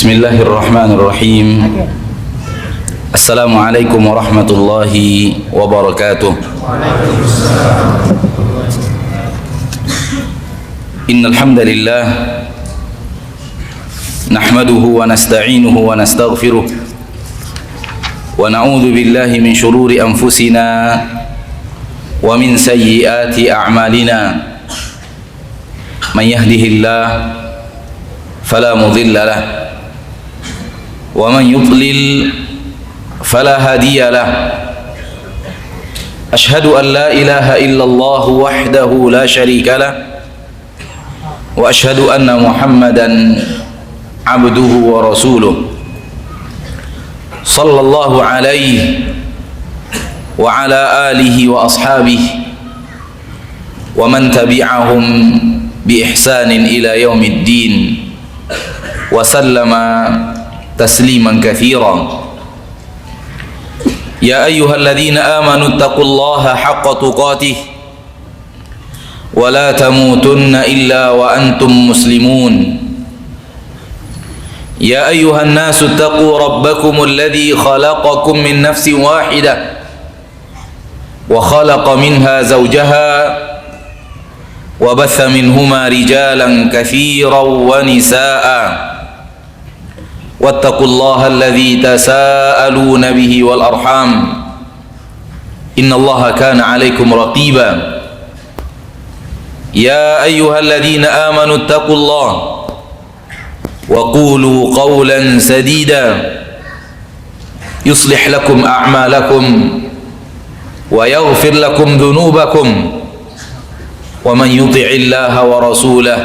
Bismillahirrahmanirrahim. Assalamualaikum warahmatullahi wabarakatuh. Innal hamdalillah nahmaduhu wa nasta'inuhu wa nastaghfiruh wa na'udzu billahi min shururi anfusina wa min sayyiati a'malina. Man yahdihillah fala mudilla lahu wa man yudlil fala hadiya lahu. Ashhadu an la ilaha illallah wahdahu la syarika lahu wa ashhadu anna Muhammadan abduhu wa rasuluh sallallahu alaihi wa ala alihi wa ashabihi wa man tabi'ahum bi ihsanin ila yaumiddin wa sallama tasliman katsiran. Ya ayyuhalladzina amanu taqullaha haqqa tuqatih wa la tamutunna illa wa antum muslimun. Ya ayyuhan nasu taqu rabbakumul ladzi khalaqakum min nafsin wahidah wa khalaqa minha zawjaha wa batha minhuma rijalan katsiran wa nisaa'a. Wattaqullaha alladzi tasaaluna bihi wal arham innallaha kana 'alaikum raqiba. Ya ayyuhalladzina amanu taqullaha wa qulu qawlan sadida yuslih lakum a'malakum wa yaghfir lakum dhunubakum wa man yuti'illaha wa rasulahu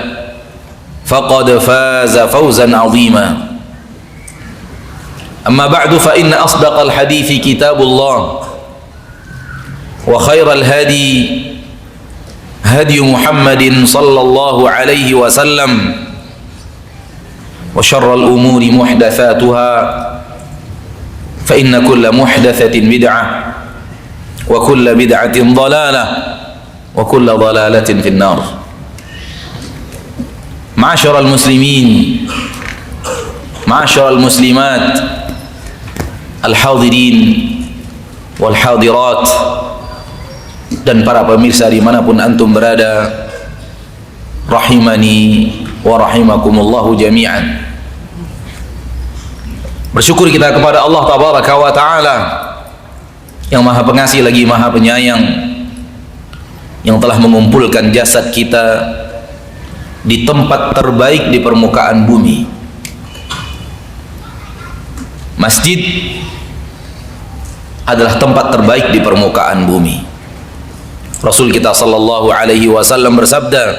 faqad faza fawzan 'azima. Amma ba'du fa inna asdaqal hadithi kitabullah wa khairal hadi hadi Muhammadin sallallahu alaihi wasallam wa syarral umuri muhdatsatuha fa inna kulla muhdatsatin bid'ah wa kulla bid'atin dhalalah wa kulla dhalalatin finnar. Ma'asyiral muslimin, ma'asyiral muslimat, al-hadirin wal hadirat, dan para pemirsa dimanapun antum berada, rahimani wa rahimakumullahu jami'an. Bersyukur kita kepada Allah tabaraka wa ta'ala yang maha pengasih lagi maha penyayang, yang telah mengumpulkan jasad kita di tempat terbaik di permukaan bumi. Masjid adalah tempat terbaik di permukaan bumi. Rasul kita sallallahu alaihi wasallam bersabda,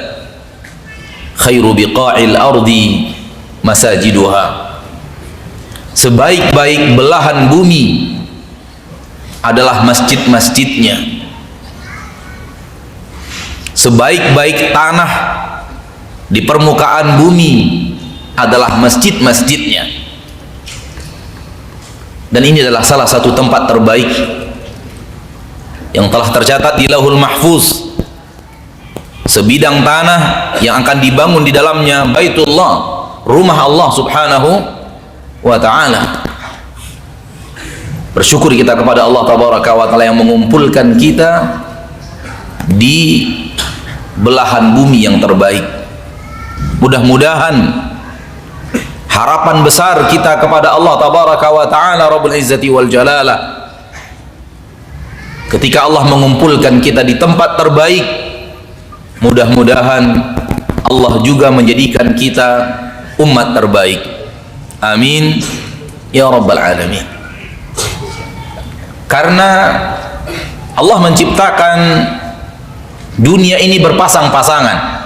khairu biqa'il ardi masajiduha. Sebaik-baik belahan bumi adalah masjid-masjidnya. Sebaik-baik tanah di permukaan bumi adalah masjid-masjidnya. Dan ini adalah salah satu tempat terbaik yang telah tercatat di Lauhul Mahfuz. Sebidang tanah yang akan dibangun di dalamnya Baitullah, rumah Allah subhanahu wa ta'ala. Bersyukur kita kepada Allah tabaraka wa ta'ala yang mengumpulkan kita di belahan bumi yang terbaik. Mudah-mudahan harapan besar kita kepada Allah tabaraka wa ta'ala Rabbul Izzati wal Jalalah, ketika Allah mengumpulkan kita di tempat terbaik, mudah-mudahan Allah juga menjadikan kita umat terbaik. Amin ya rabbal alamin. Karena Allah menciptakan dunia ini berpasang-pasangan.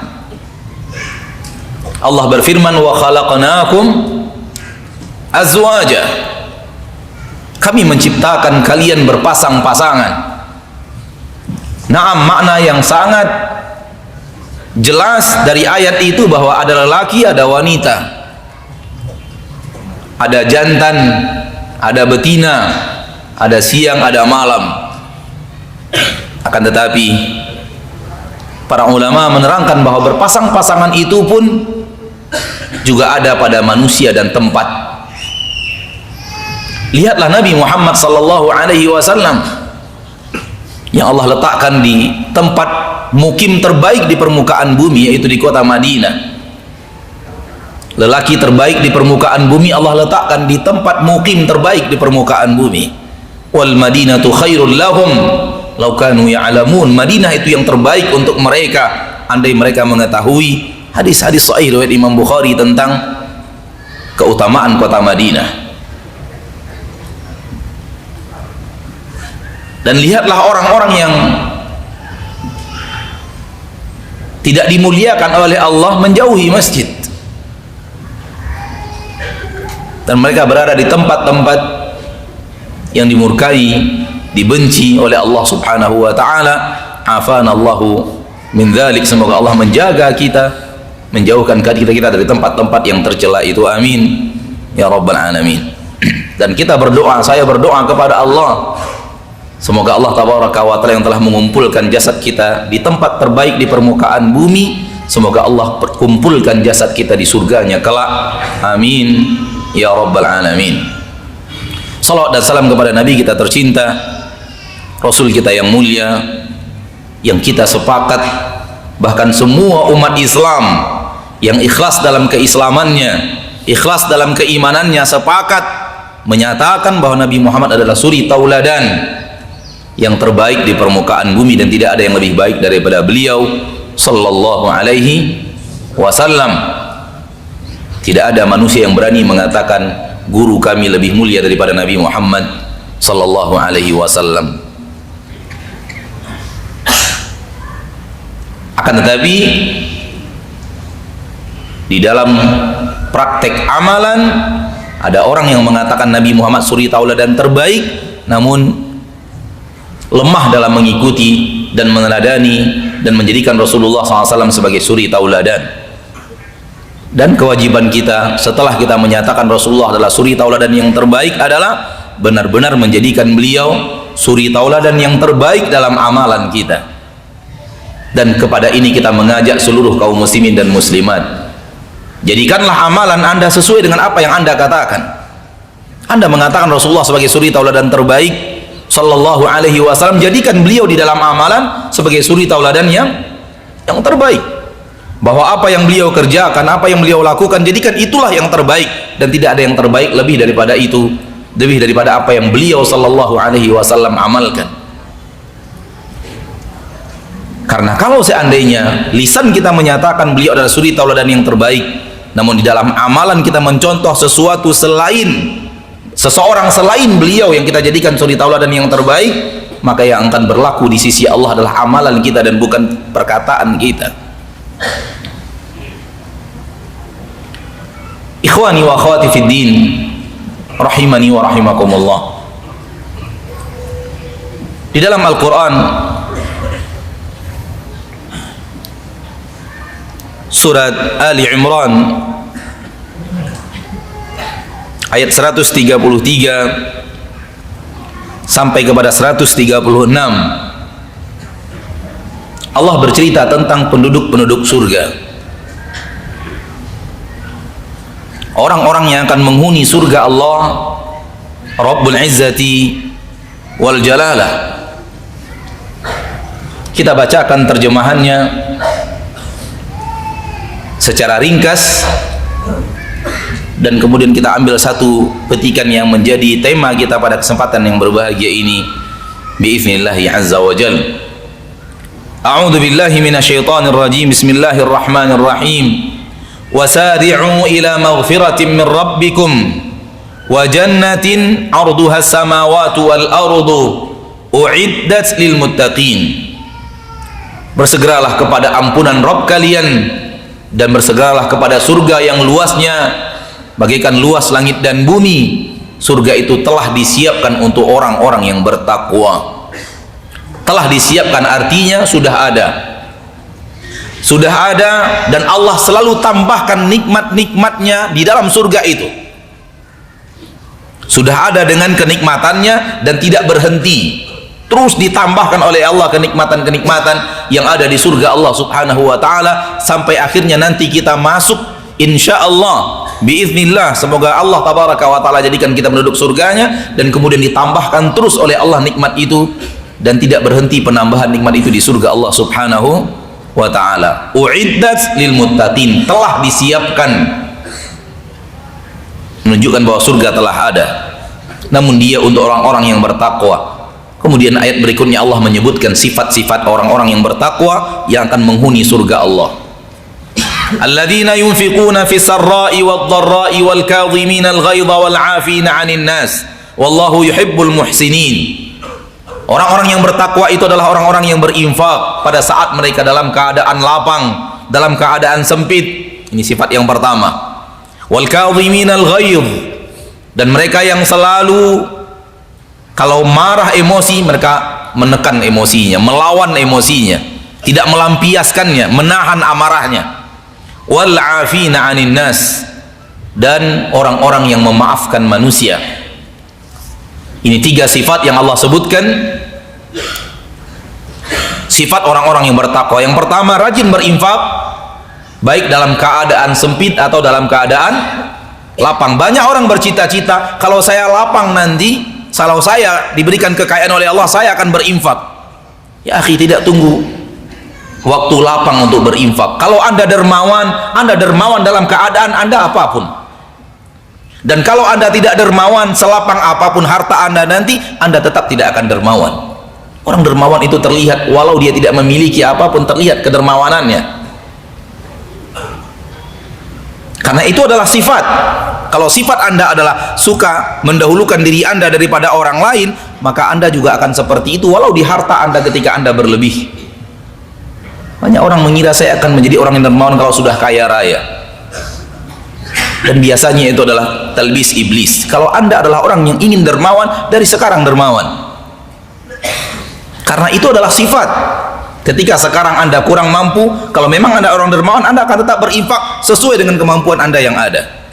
Allah berfirman, wa khalaqnakum azwaja. Kami menciptakan kalian berpasang-pasangan. Naam, makna yang sangat jelas dari ayat itu bahwa ada lelaki, ada wanita, ada jantan, ada betina, ada siang, ada malam. Akan tetapi para ulama menerangkan bahwa berpasang-pasangan itu pun juga ada pada manusia dan tempat. Lihatlah Nabi Muhammad sallallahu alaihi wasallam yang Allah letakkan di tempat mukim terbaik di permukaan bumi, yaitu di kota Madinah. Lelaki terbaik di permukaan bumi Allah letakkan di tempat mukim terbaik di permukaan bumi. Wal Madinatu khairul lahum law kanu ya'lamun. Madinah itu yang terbaik untuk mereka andai mereka mengetahui. Hadis-hadis sahih riwayat Imam Bukhari tentang keutamaan kota Madinah. Dan lihatlah orang-orang yang tidak dimuliakan oleh Allah menjauhi masjid, dan mereka berada di tempat-tempat yang dimurkai, dibenci oleh Allah Subhanahu wa taala. Afanallahu min dzalik. Semoga Allah menjaga kita, menjauhkan kita dari tempat-tempat yang tercela itu. Amin ya rabbal alamin. Dan kita berdoa, saya berdoa kepada Allah, semoga Allah tabaraka wa taala yang telah mengumpulkan jasad kita di tempat terbaik di permukaan bumi, semoga Allah kumpulkan jasad kita di surganya kelak. Amin ya rabbal alamin. Salawat dan salam kepada Nabi kita tercinta, Rasul kita yang mulia, yang kita sepakat, bahkan semua umat Islam yang ikhlas dalam keislamannya, ikhlas dalam keimanannya, sepakat menyatakan bahwa Nabi Muhammad adalah suri tauladan yang terbaik di permukaan bumi, dan tidak ada yang lebih baik daripada beliau sallallahu alaihi wasallam. Tidak ada manusia yang berani mengatakan guru kami lebih mulia daripada Nabi Muhammad sallallahu alaihi wasallam. Akan tetapi di dalam praktek amalan ada orang yang mengatakan Nabi Muhammad suri tauladan terbaik, namun lemah dalam mengikuti dan meneladani dan menjadikan Rasulullah SAW sebagai suri tauladan. Dan kewajiban kita setelah kita menyatakan Rasulullah adalah suri tauladan yang terbaik adalah benar-benar menjadikan beliau suri tauladan yang terbaik dalam amalan kita. Dan kepada ini kita mengajak seluruh kaum muslimin dan muslimat. Jadikanlah amalan Anda sesuai dengan apa yang Anda katakan. Anda mengatakan Rasulullah sebagai suri tauladan terbaik sallallahu alaihi wasallam, jadikan beliau di dalam amalan sebagai suri tauladan yang terbaik. Bahwa apa yang beliau kerjakan, apa yang beliau lakukan, jadikan itulah yang terbaik, dan tidak ada yang terbaik lebih daripada itu, lebih daripada apa yang beliau sallallahu alaihi wasallam amalkan. Karena kalau seandainya lisan kita menyatakan beliau adalah suri tauladan yang terbaik, namun di dalam amalan kita mencontoh sesuatu selain seseorang selain beliau yang kita jadikan suri tauladan yang terbaik, maka yang akan berlaku di sisi Allah adalah amalan kita dan bukan perkataan kita. Ikhwani wa akhwati fid din, rahimani wa rahimakumullah. Di dalam Al-Quran surat Ali Imran ayat 133 sampai kepada 136, Allah bercerita tentang penduduk-penduduk surga, orang-orang yang akan menghuni surga Allah Rabbul Izzati wal Jalalah. Kita bacakan terjemahannya secara ringkas, dan kemudian kita ambil satu petikan yang menjadi tema kita pada kesempatan yang berbahagia ini biiznillah azza wa jalla. A'udzu billahi minasyaitonir rajim. Bismillahirrahmanirrahim. Wasari'u ila maghfiratin min rabbikum wa jannatin 'arduha as-samawati wal ardu u'iddat lil muttaqin. Bersegeralah kepada ampunan Rabb kalian dan bersegeralah kepada surga yang luasnya bagaikan luas langit dan bumi. Surga itu telah disiapkan untuk orang-orang yang bertakwa. Telah disiapkan artinya sudah ada, dan Allah selalu tambahkan nikmat-nikmatnya di dalam surga itu. Sudah ada dengan kenikmatannya dan tidak berhenti, terus ditambahkan oleh Allah kenikmatan-kenikmatan yang ada di surga Allah subhanahu wa ta'ala, sampai akhirnya nanti kita masuk insyaallah, biiznillah, semoga Allah tabaraka wa taala jadikan kita penduduk surganya, dan kemudian ditambahkan terus oleh Allah nikmat itu, dan tidak berhenti penambahan nikmat itu di surga Allah subhanahu wa taala. Uiddat lil muttaqin, telah disiapkan, menunjukkan bahwa surga telah ada, namun dia untuk orang-orang yang bertakwa. Kemudian ayat berikutnya Allah menyebutkan sifat-sifat orang-orang yang bertakwa yang akan menghuni surga Allah. Alladzina yunfiquna fis sarra'i wad dharra'i wal kadhimina al ghaidha wal 'afina 'anil nas wallahu yuhibbul muhsinin. Orang-orang yang bertakwa itu adalah orang-orang yang berinfak pada saat mereka dalam keadaan lapang, dalam keadaan sempit. Ini sifat yang pertama. Wal kadhimina al ghaidh, dan mereka yang selalu kalau marah emosi mereka menekan emosinya, melawan emosinya, tidak melampiaskannya, menahan amarahnya. Wal 'afina 'anil nas, dan orang-orang yang memaafkan manusia. Ini 3 sifat yang Allah sebutkan, sifat orang-orang yang bertakwa. Yang pertama, rajin berinfak, baik dalam keadaan sempit atau dalam keadaan lapang. Banyak orang bercita-cita, kalau saya lapang nanti, kalau saya diberikan kekayaan oleh Allah, saya akan berinfak. Ya akhi, tidak tunggu waktu lapang untuk berinfak. Kalau anda dermawan dalam keadaan anda apapun. Dan kalau anda tidak dermawan, selapang apapun harta anda nanti, anda tetap tidak akan dermawan. Orang dermawan itu terlihat, walau dia tidak memiliki apapun, terlihat kedermawanannya. Karena itu adalah sifat. Kalau sifat anda adalah suka mendahulukan diri anda daripada orang lain, maka anda juga akan seperti itu walau di harta anda ketika anda berlebih. Banyak orang mengira saya akan menjadi orang yang dermawan kalau sudah kaya raya, dan biasanya itu adalah talbis iblis. Kalau anda adalah orang yang ingin dermawan, dari sekarang dermawan, karena itu adalah sifat. Ketika sekarang anda kurang mampu, kalau memang anda orang dermawan, anda akan tetap berinfak sesuai dengan kemampuan anda yang ada.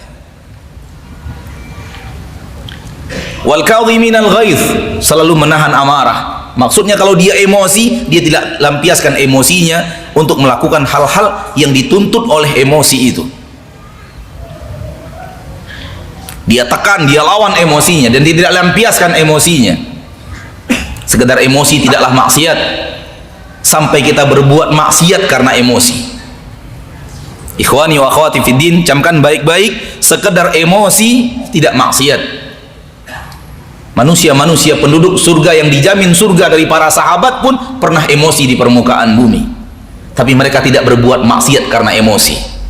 Wal kadhiminal ghaidh, selalu menahan amarah. Maksudnya kalau dia emosi, dia tidak lampiaskan emosinya untuk melakukan hal-hal yang dituntut oleh emosi itu. Dia tekan, dia lawan emosinya, dan dia tidak lampiaskan emosinya. Sekedar emosi tidaklah maksiat, sampai kita berbuat maksiat karena emosi. Ikhwani wa akhwati fiddin, camkan baik-baik, sekedar emosi tidak maksiat. Manusia-manusia penduduk surga yang dijamin surga dari para sahabat pun pernah emosi di permukaan bumi, tapi mereka tidak berbuat maksiat karena emosi.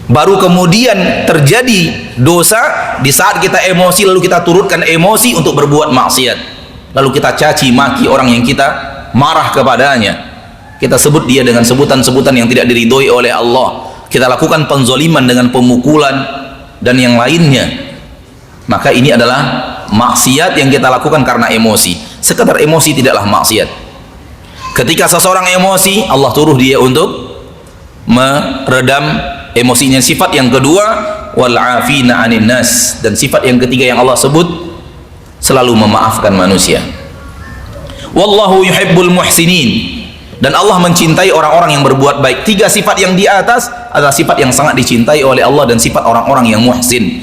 Baru kemudian terjadi dosa di saat kita emosi, lalu kita turutkan emosi untuk berbuat maksiat, lalu kita caci maki orang yang kita marah kepadanya, kita sebut dia dengan sebutan-sebutan yang tidak diridhoi oleh Allah, kita lakukan penzoliman dengan pemukulan dan yang lainnya. Maka ini adalah maksiat yang kita lakukan karena emosi. Sekedar emosi tidaklah maksiat. Ketika seseorang emosi, Allah suruh dia untuk meredam emosinya. Sifat yang kedua, wal 'afina 'anil nas, dan sifat yang ketiga yang Allah sebut, selalu memaafkan manusia. Wallahu yuhibbul muhsinin, dan Allah mencintai orang-orang yang berbuat baik. 3 sifat yang di atas adalah sifat yang sangat dicintai oleh Allah, dan sifat orang-orang yang muhsin,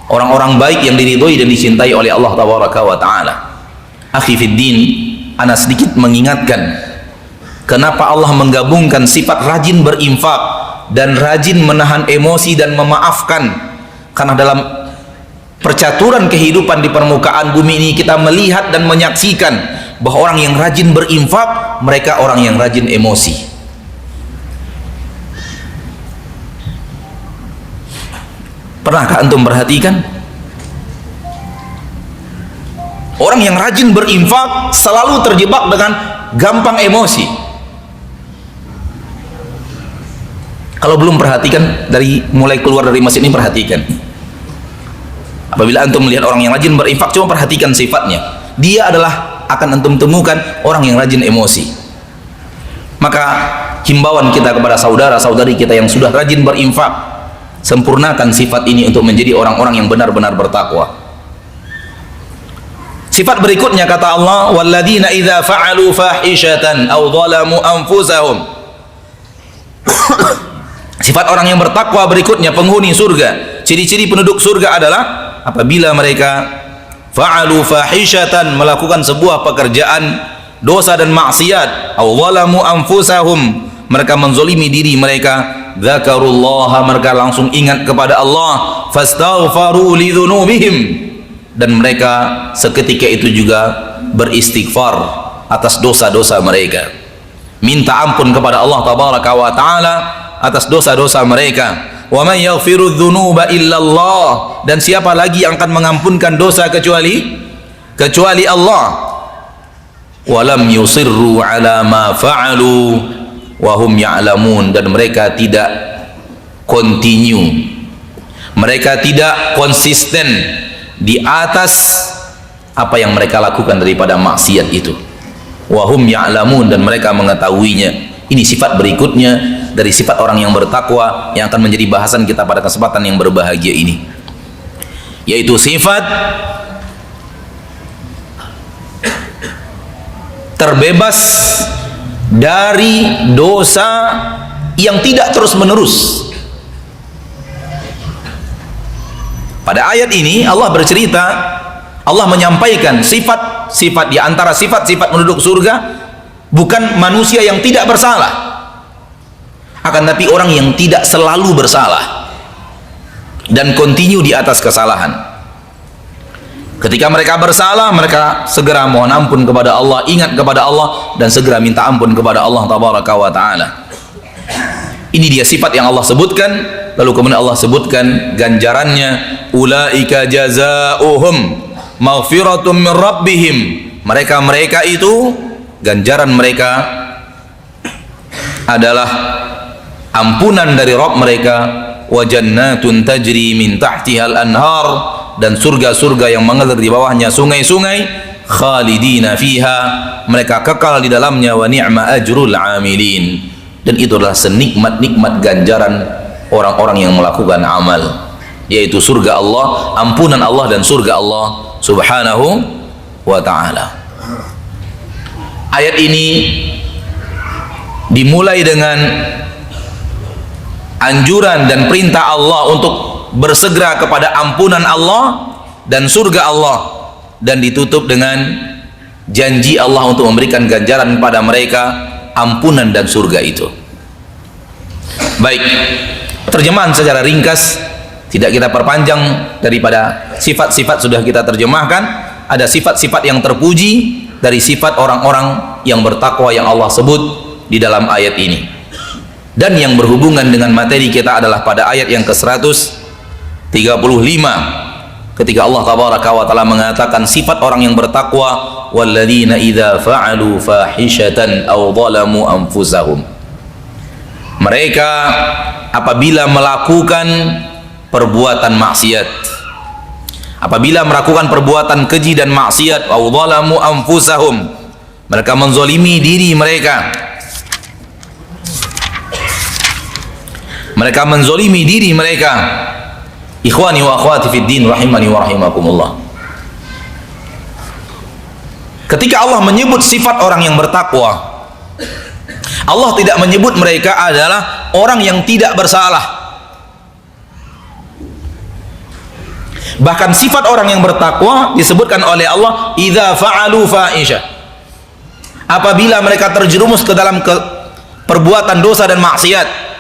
orang-orang baik yang diridhoi dan dicintai oleh Allah tabaraka wa taala. Akhi fiddin, ana sedikit mengingatkan kenapa Allah menggabungkan sifat rajin berinfak dan rajin menahan emosi dan memaafkan. Karena dalam percaturan kehidupan di permukaan bumi ini, kita melihat dan menyaksikan bahwa orang yang rajin berinfak, mereka orang yang rajin emosi. Pernahkah antum perhatikan? Orang yang rajin berinfak selalu terjebak dengan gampang emosi. Kalau belum perhatikan, dari mulai keluar dari masjid ini perhatikan. Apabila antum melihat orang yang rajin berinfak, coba perhatikan sifatnya. Dia adalah akan antum temukan orang yang rajin emosi. Maka himbauan kita kepada saudara-saudari kita yang sudah rajin berinfak, sempurnakan sifat ini untuk menjadi orang-orang yang benar-benar bertakwa. Sifat berikutnya kata Allah, walladzina idza fa'alu fahishatan aw zalamu anfusahum. Sifat orang yang bertakwa berikutnya penghuni surga. Ciri-ciri penduduk surga adalah apabila mereka fa'alu fahishatan, melakukan sebuah pekerjaan dosa dan maksiat, aw zalamu anfusahum, mereka menzolimi diri mereka, dzakarullaha, mereka langsung ingat kepada Allah, fastaghfaru lidzunubihim, dan mereka seketika itu juga beristighfar atas dosa-dosa mereka, minta ampun kepada Allah tabaraka wa taala atas dosa-dosa mereka. Wa man yaghfiru dzunuba illallah, dan siapa lagi yang akan mengampunkan dosa kecuali Allah. Walam yusirru ala ma fa'alu wa hum ya'lamun, dan mereka tidak continue, mereka tidak konsisten di atas apa yang mereka lakukan daripada maksiat itu. Wa hum ya'lamun, dan mereka mengetahuinya. Ini sifat berikutnya dari sifat orang yang bertakwa yang akan menjadi bahasan kita pada kesempatan yang berbahagia ini, yaitu sifat terbebas dari dosa yang tidak terus menerus. Pada ayat ini Allah bercerita, Allah menyampaikan sifat-sifat di antara sifat-sifat penduduk surga bukan manusia yang tidak bersalah, akan tapi orang yang tidak selalu bersalah dan continue di atas kesalahan. Ketika mereka bersalah, mereka segera mohon ampun kepada Allah, ingat kepada Allah, dan segera minta ampun kepada Allah tabaraka wa ta'ala. Ini dia sifat yang Allah sebutkan. Lalu kemudian Allah sebutkan ganjarannya, ulaika jazaohum maghfiratum min rabbihim, mereka itu ganjaran mereka adalah ampunan dari Rabb mereka, wa jannatun tajri min tahtihal anhar, dan surga-surga yang mengalir di bawahnya sungai-sungai, khalidina fiha, mereka kekal di dalamnya, wa ni'ma ajrul amilin, dan itu adalah senikmat-nikmat ganjaran orang-orang yang melakukan amal, yaitu surga Allah, ampunan Allah, dan surga Allah subhanahu wa ta'ala. Ayat ini dimulai dengan anjuran dan perintah Allah untuk bersegera kepada ampunan Allah dan surga Allah, dan ditutup dengan janji Allah untuk memberikan ganjaran kepada mereka, ampunan dan surga itu. Baik, terjemahan secara ringkas, tidak kita perpanjang. Daripada sifat-sifat sudah kita terjemahkan. Ada sifat-sifat yang terpuji dari sifat orang-orang yang bertakwa yang Allah sebut di dalam ayat ini, dan yang berhubungan dengan materi kita adalah pada ayat yang ke-135, ketika Allah tabaraka wa ta'ala mengatakan sifat orang yang bertakwa, walladzina idza fa'alu fahishatan aw zalamu anfusahum, mereka apabila melakukan perbuatan maksiat, apabila melakukan perbuatan keji dan maksiat, aw zalamu anfusahum, mereka menzolimi diri mereka, mereka menzolimi diri mereka. Ikhwani wa akhwati fid din rahimani wa rahimakumullah, ketika Allah menyebut sifat orang yang bertakwa, Allah tidak menyebut mereka adalah orang yang tidak bersalah. Bahkan sifat orang yang bertakwa disebutkan oleh Allah, idza fa'alu fahisha, apabila mereka terjerumus ke dalam perbuatan dosa dan maksiat.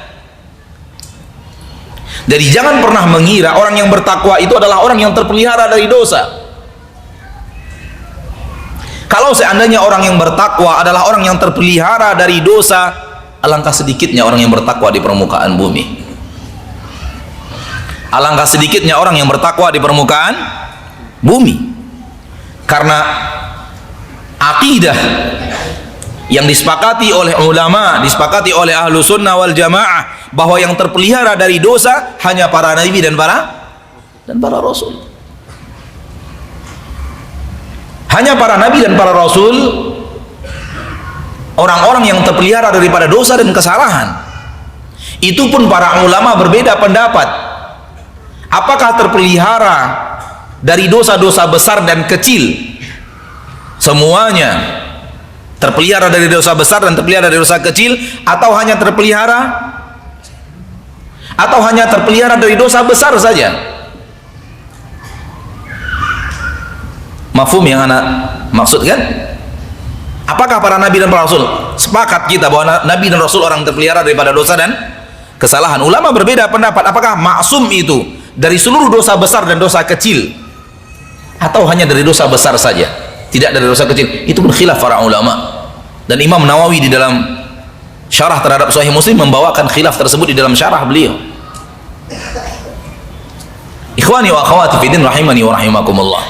Jadi jangan pernah mengira orang yang bertakwa itu adalah orang yang terpelihara dari dosa. Kalau seandainya orang yang bertakwa adalah orang yang terpelihara dari dosa, alangkah sedikitnya orang yang bertakwa di permukaan bumi. Alangkah sedikitnya orang yang bertakwa di permukaan bumi. Karena akidah yang disepakati oleh ulama, disepakati oleh ahlu sunnah wal jamaah, bahwa yang terpelihara dari dosa hanya para nabi dan para rasul. Hanya para nabi dan para rasul, orang-orang yang terpelihara daripada dosa dan kesalahan. Itu pun para ulama berbeda pendapat, apakah terpelihara dari dosa-dosa besar dan kecil semuanya, terpelihara dari dosa besar dan terpelihara dari dosa kecil, atau hanya terpelihara atau hanya terpelihara dari dosa besar saja? Mafhum yang anak maksudkan? Apakah para nabi dan para rasul sepakat kita bahwa nabi dan rasul orang terpelihara daripada dosa dan kesalahan? Ulama berbeda pendapat, apakah maksum itu dari seluruh dosa besar dan dosa kecil, atau hanya dari dosa besar saja, tidak dari dosa kecil? Itu berkhilaf para ulama, dan Imam Nawawi di dalam syarah terhadap Sahih Muslim membawakan khilaf tersebut di dalam syarah beliau. Ikhwani wa akhwati fiddin rahimani wa rahimakumullah,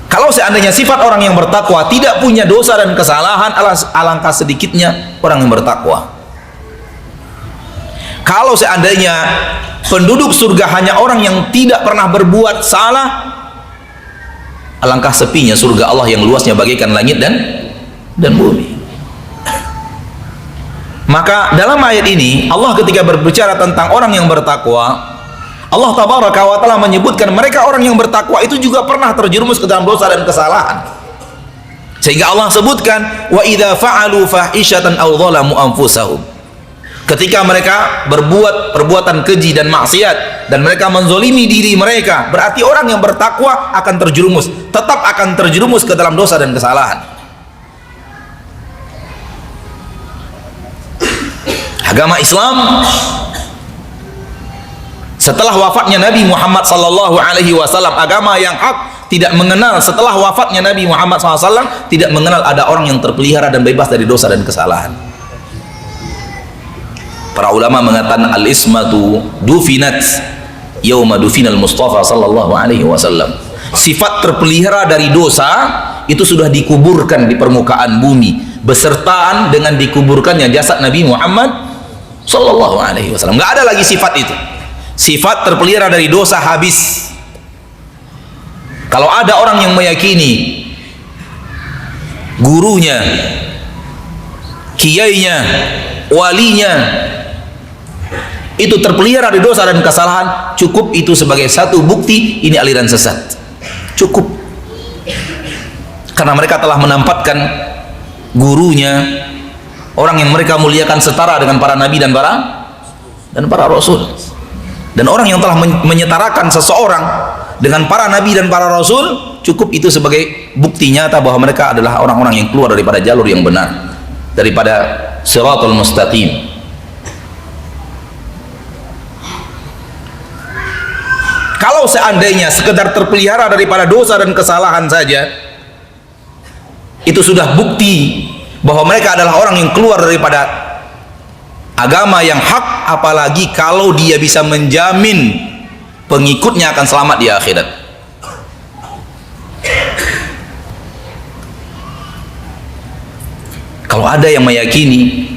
kalau seandainya sifat orang yang bertakwa tidak punya dosa dan kesalahan, alangkah sedikitnya orang yang bertakwa. Kalau seandainya penduduk surga hanya orang yang tidak pernah berbuat salah, alangkah sepinya surga Allah yang luasnya bagaikan langit dan bumi. Maka dalam ayat ini Allah ketika berbicara tentang orang yang bertakwa, Allah tabaraka wa ta'ala menyebutkan mereka orang yang bertakwa itu juga pernah terjerumus ke dalam dosa dan kesalahan, sehingga Allah sebutkan wa idza fa'alu fahishatan aw dhalamu anfusahum, ketika mereka berbuat perbuatan keji dan maksiat dan mereka menzolimi diri mereka, berarti orang yang bertakwa akan terjerumus, tetap akan terjerumus ke dalam dosa dan kesalahan. Agama Islam setelah wafatnya Nabi Muhammad sallallahu alaihi wasallam, agama yang hak, tidak mengenal, setelah wafatnya Nabi Muhammad SAW tidak mengenal ada orang yang terpelihara dan bebas dari dosa dan kesalahan. Para ulama mengatakan al-ismatu dufinat yauma dufinal Mustafa sallallahu alaihi wasallam. Sifat terpelihara dari dosa itu sudah dikuburkan di permukaan bumi besertaan dengan dikuburkannya jasad Nabi Muhammad sallallahu alaihi wasallam. Enggak ada lagi sifat itu. Sifat terpelihara dari dosa habis. Kalau ada orang yang meyakini gurunya, kiainya, walinya itu terpelihara dari dosa dan kesalahan, cukup itu sebagai satu bukti ini aliran sesat. Cukup. Karena mereka telah menampatkan gurunya, orang yang mereka muliakan, setara dengan para nabi dan para rasul. Dan orang yang telah menyetarakan seseorang dengan para nabi dan para rasul, cukup itu sebagai bukti nyata bahwa mereka adalah orang-orang yang keluar daripada jalur yang benar, daripada siratul mustaqim. Kalau seandainya sekedar terpelihara daripada dosa dan kesalahan saja, itu sudah bukti bahwa mereka adalah orang yang keluar daripada agama yang hak, apalagi kalau dia bisa menjamin pengikutnya akan selamat di akhirat. Kalau ada yang meyakini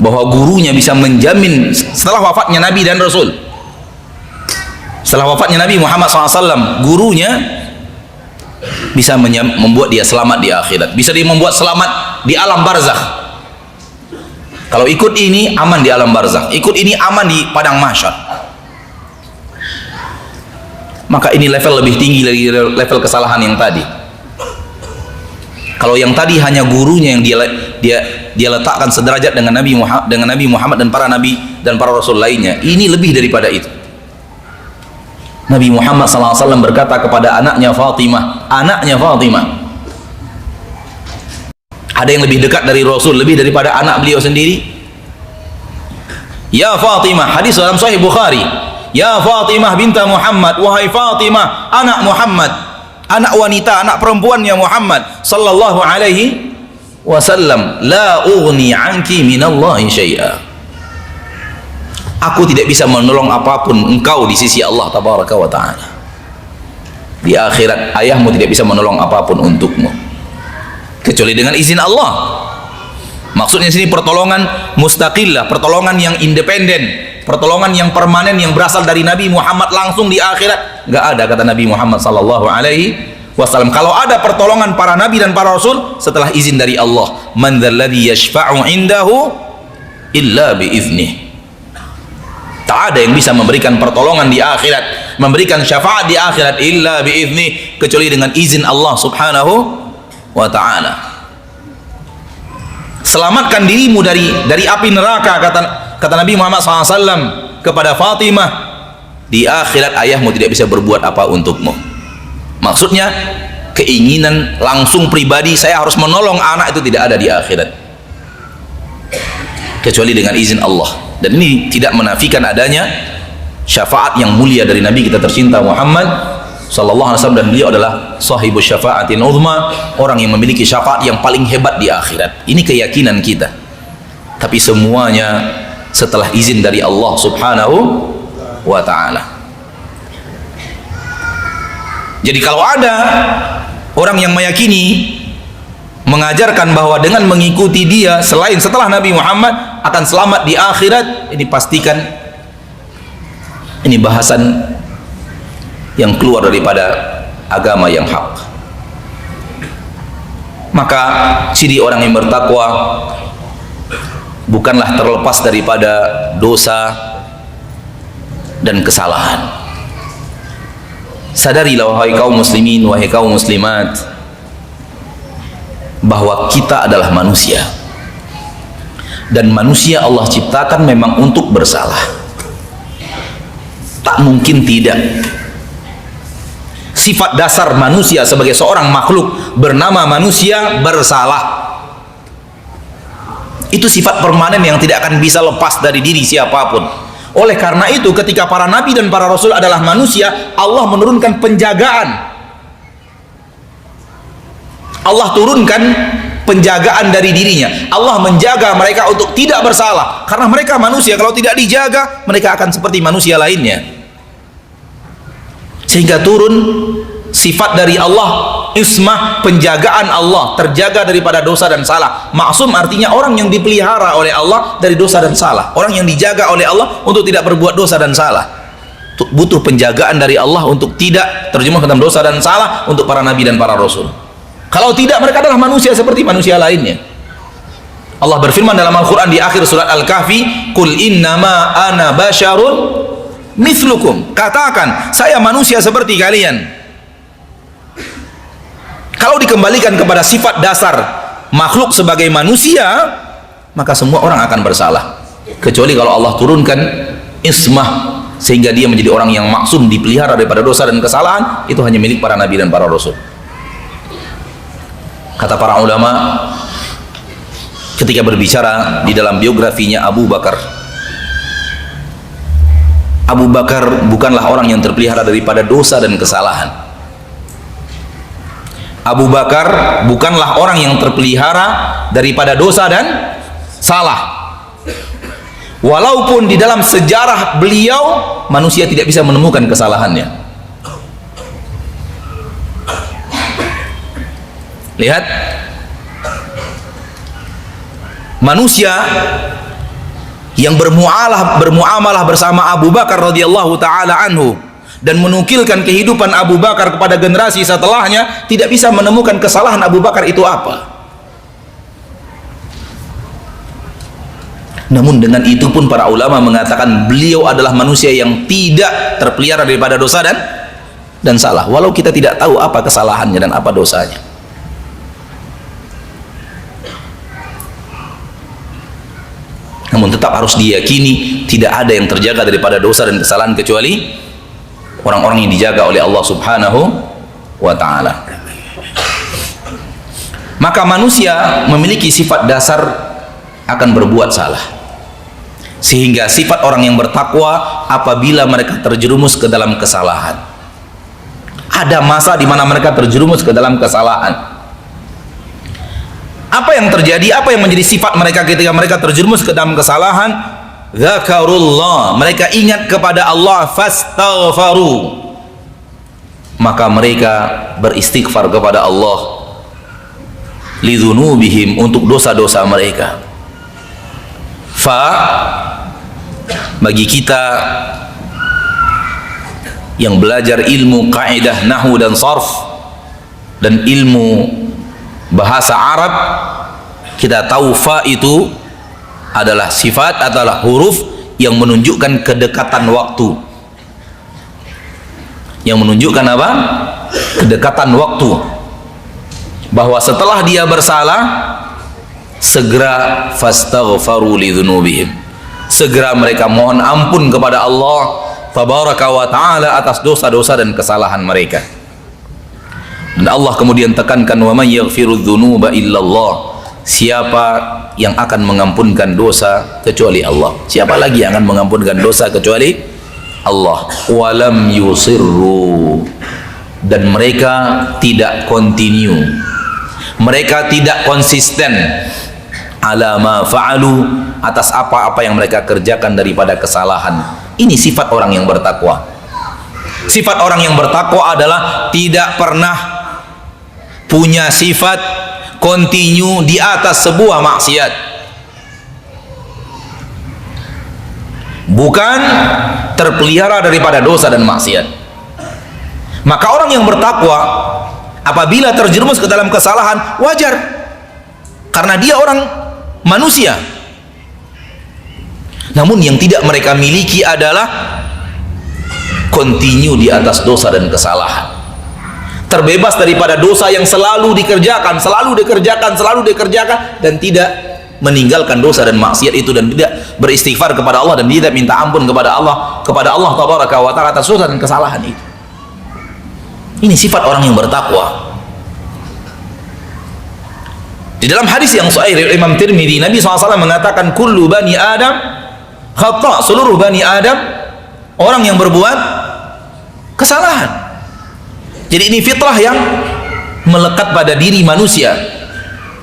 bahwa gurunya bisa menjamin setelah wafatnya Nabi dan Rasul, setelah wafatnya Nabi Muhammad SAW, gurunya bisa membuat dia selamat di akhirat, bisa dia membuat selamat di alam barzakh. Kalau ikut ini aman di alam barzakh, ikut ini aman di padang mahsyar. Maka ini level lebih tinggi dari level kesalahan yang tadi. Kalau yang tadi hanya gurunya yang dia letakkan sederajat dengan Nabi Muhammad dan para nabi dan para rasul lainnya, ini lebih daripada itu. Nabi Muhammad SAW berkata kepada anaknya Fatimah, ada yang lebih dekat dari Rasul, lebih daripada anak beliau sendiri? Ya Fatimah, hadis dalam Sahih Bukhari, ya Fatimah binta Muhammad, wahai Fatimah anak Muhammad, anak wanita, anak perempuannya Muhammad sallallahu alaihi wasallam, la ughni anki minallahi syai'a, aku tidak bisa menolong apapun engkau di sisi Allah tabaraka wa ta'ala. Di akhirat ayahmu tidak bisa menolong apapun untukmu kecuali dengan izin Allah. Maksudnya sini pertolongan mustaqillah, pertolongan yang independen, pertolongan yang permanen yang berasal dari Nabi Muhammad langsung di akhirat. Enggak ada, kata Nabi Muhammad sallallahu alaihi wasallam. Kalau ada pertolongan para nabi dan para rasul setelah izin dari Allah, man dzalladzi yashfa'u indahu illa biiznih. Tak ada yang bisa memberikan pertolongan di akhirat, memberikan syafaat di akhirat illa biiznih, kecuali dengan izin Allah subhanahu wa ta'ala. Selamatkan dirimu dari api neraka, kata Kata Nabi Muhammad SAW kepada Fatimah, di akhirat ayahmu tidak bisa berbuat apa untukmu. Maksudnya keinginan langsung pribadi saya harus menolong anak itu tidak ada di akhirat, kecuali dengan izin Allah. Dan ini tidak menafikan adanya syafaat yang mulia dari Nabi kita tercinta Muhammad sallallahu alaihi wasallam, dan beliau adalah sahibus syafaatin uzma, orang yang memiliki syafaat yang paling hebat di akhirat. Ini keyakinan kita. Tapi semuanya setelah izin dari Allah Subhanahu wa taala. Jadi kalau ada orang yang meyakini, mengajarkan bahwa dengan mengikuti dia selain setelah Nabi Muhammad akan selamat di akhirat, ini pastikan ini bahasan yang keluar daripada agama yang hak. Maka ciri orang yang bertakwa bukanlah terlepas daripada dosa dan kesalahan. Sadarilah wahai kaum muslimin, wahai kaum muslimat, bahwa kita adalah manusia, dan manusia Allah ciptakan memang untuk bersalah. Tak mungkin tidak. Sifat dasar manusia sebagai seorang makhluk bernama manusia bersalah. Itu sifat permanen yang tidak akan bisa lepas dari diri siapapun. Oleh karena itu ketika para nabi dan para rasul adalah manusia, Allah menurunkan penjagaan. Allah turunkan penjagaan dari dirinya. Allah menjaga mereka untuk tidak bersalah, karena mereka manusia. Kalau tidak dijaga, mereka akan seperti manusia lainnya. Sehingga turun sifat dari Allah, ismah, penjagaan Allah, terjaga daripada dosa dan salah. Maksum artinya orang yang dipelihara oleh Allah dari dosa dan salah, orang yang dijaga oleh Allah untuk tidak berbuat dosa dan salah. Butuh penjagaan dari Allah untuk tidak terjerumus ke dalam dosa dan salah untuk para nabi dan para rasul. Kalau tidak, mereka adalah manusia seperti manusia lainnya. Allah berfirman dalam Al-Quran di akhir surat Al-Kahfi, "Qul innama ana basyarun mithlukum." Katakan, saya manusia seperti kalian. Kalau dikembalikan kepada sifat dasar makhluk sebagai manusia, maka semua orang akan bersalah, kecuali kalau Allah turunkan ismah sehingga dia menjadi orang yang maksum, dipelihara daripada dosa dan kesalahan. Itu hanya milik para nabi dan para rasul. Kata para ulama ketika berbicara di dalam biografinya Abu Bakar, Abu Bakar bukanlah orang yang terpelihara daripada dosa dan kesalahan. Abu Bakar bukanlah orang yang terpelihara daripada dosa dan salah. Walaupun di dalam sejarah beliau manusia tidak bisa menemukan kesalahannya. Lihat, manusia yang bermuamalah bersama Abu Bakar radhiyallahu taala anhu dan menukilkan kehidupan Abu Bakar kepada generasi setelahnya tidak bisa menemukan kesalahan Abu Bakar itu apa. Namun dengan itu pun para ulama mengatakan beliau adalah manusia yang tidak terpelihara daripada dosa dan salah, walau kita tidak tahu apa kesalahannya dan apa dosanya. Namun tetap harus diyakini tidak ada yang terjaga daripada dosa dan kesalahan kecuali orang-orang yang dijaga oleh Allah Subhanahu wa ta'ala. Maka manusia memiliki sifat dasar akan berbuat salah, sehingga sifat orang yang bertakwa apabila mereka terjerumus ke dalam kesalahan, ada masa di mana mereka terjerumus ke dalam kesalahan. Apa yang terjadi? Apa yang menjadi sifat mereka ketika mereka terjerumus ke dalam kesalahan? Zakarullah, mereka ingat kepada Allah, fastaghfaru, maka mereka beristighfar kepada Allah, lidzunubihim, untuk dosa-dosa mereka. Bagi kita yang belajar ilmu kaidah nahwu dan sarf dan ilmu bahasa Arab, kita tahu fa itu adalah sifat, adalah huruf yang menunjukkan kedekatan waktu. Yang menunjukkan apa? Kedekatan waktu. Bahwa setelah dia bersalah, segera fastaghfaru lidzunubihim, segera mereka mohon ampun kepada Allah tabaraka wa ta'ala atas dosa-dosa dan kesalahan mereka. Dan Allah kemudian tekankan, wa may yaghfiru dzunuba illallah, siapa yang akan mengampunkan dosa kecuali Allah? Siapa lagi yang akan mengampunkan dosa kecuali Allah? Walam yusirru, dan mereka tidak continue, mereka tidak konsisten, ala ma fa'alu, atas apa-apa yang mereka kerjakan daripada kesalahan. Ini sifat orang yang bertakwa. Sifat orang yang bertakwa adalah tidak pernah punya sifat continue di atas sebuah maksiat, bukan terpelihara daripada dosa dan maksiat. Maka orang yang bertakwa apabila terjerumus ke dalam kesalahan wajar, karena dia orang manusia. Namun yang tidak mereka miliki adalah continue di atas dosa dan kesalahan, terbebas daripada dosa yang selalu dikerjakan, dan tidak meninggalkan dosa dan maksiat itu, dan tidak beristighfar kepada Allah, dan tidak minta ampun kepada Allah tabaraka wa ta'ala atas dosa dan kesalahan itu. Ini sifat orang yang bertakwa. Di dalam hadis yang sahih riwayat Imam Tirmidzi, Nabi SAW mengatakan, kullu bani Adam khata', seluruh bani Adam orang yang berbuat kesalahan. Jadi ini fitrah yang melekat pada diri manusia,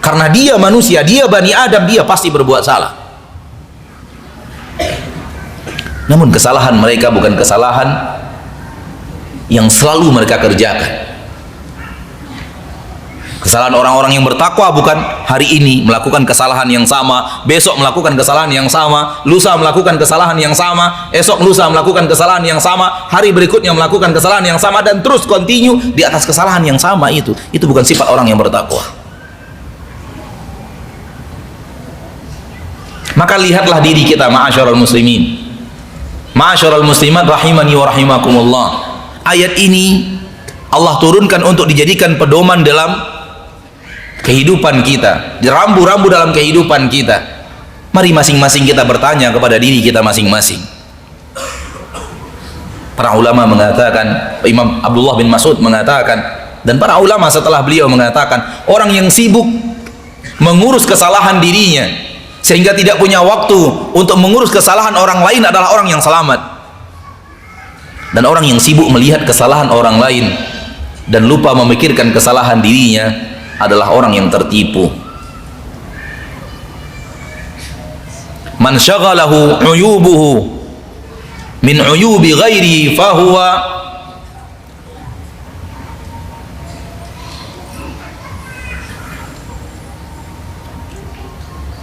karena dia manusia, dia bani Adam, dia pasti berbuat salah. Namun kesalahan mereka bukan kesalahan yang selalu mereka kerjakan. Kesalahan orang-orang yang bertakwa bukan hari ini melakukan kesalahan yang sama, besok melakukan kesalahan yang sama, lusa melakukan kesalahan yang sama, esok lusa melakukan kesalahan yang sama, hari berikutnya melakukan kesalahan yang sama, dan terus continue di atas kesalahan yang sama. Itu bukan sifat orang yang bertakwa. Maka lihatlah diri kita, ma'asyiral muslimin, ma'asyiral muslimat rahimani wa rahimakumullah. Ayat ini Allah turunkan untuk dijadikan pedoman dalam kehidupan kita, rambu-rambu dalam kehidupan kita. Mari masing-masing kita bertanya kepada diri kita masing-masing. Para ulama mengatakan, Imam Abdullah bin Mas'ud mengatakan, dan para ulama setelah beliau mengatakan, orang yang sibuk mengurus kesalahan dirinya sehingga tidak punya waktu untuk mengurus kesalahan orang lain adalah orang yang selamat. Dan orang yang sibuk melihat kesalahan orang lain dan lupa memikirkan kesalahan dirinya adalah orang yang tertipu. Man syaghalahu uyubuhu min uyubi ghairi fahuwa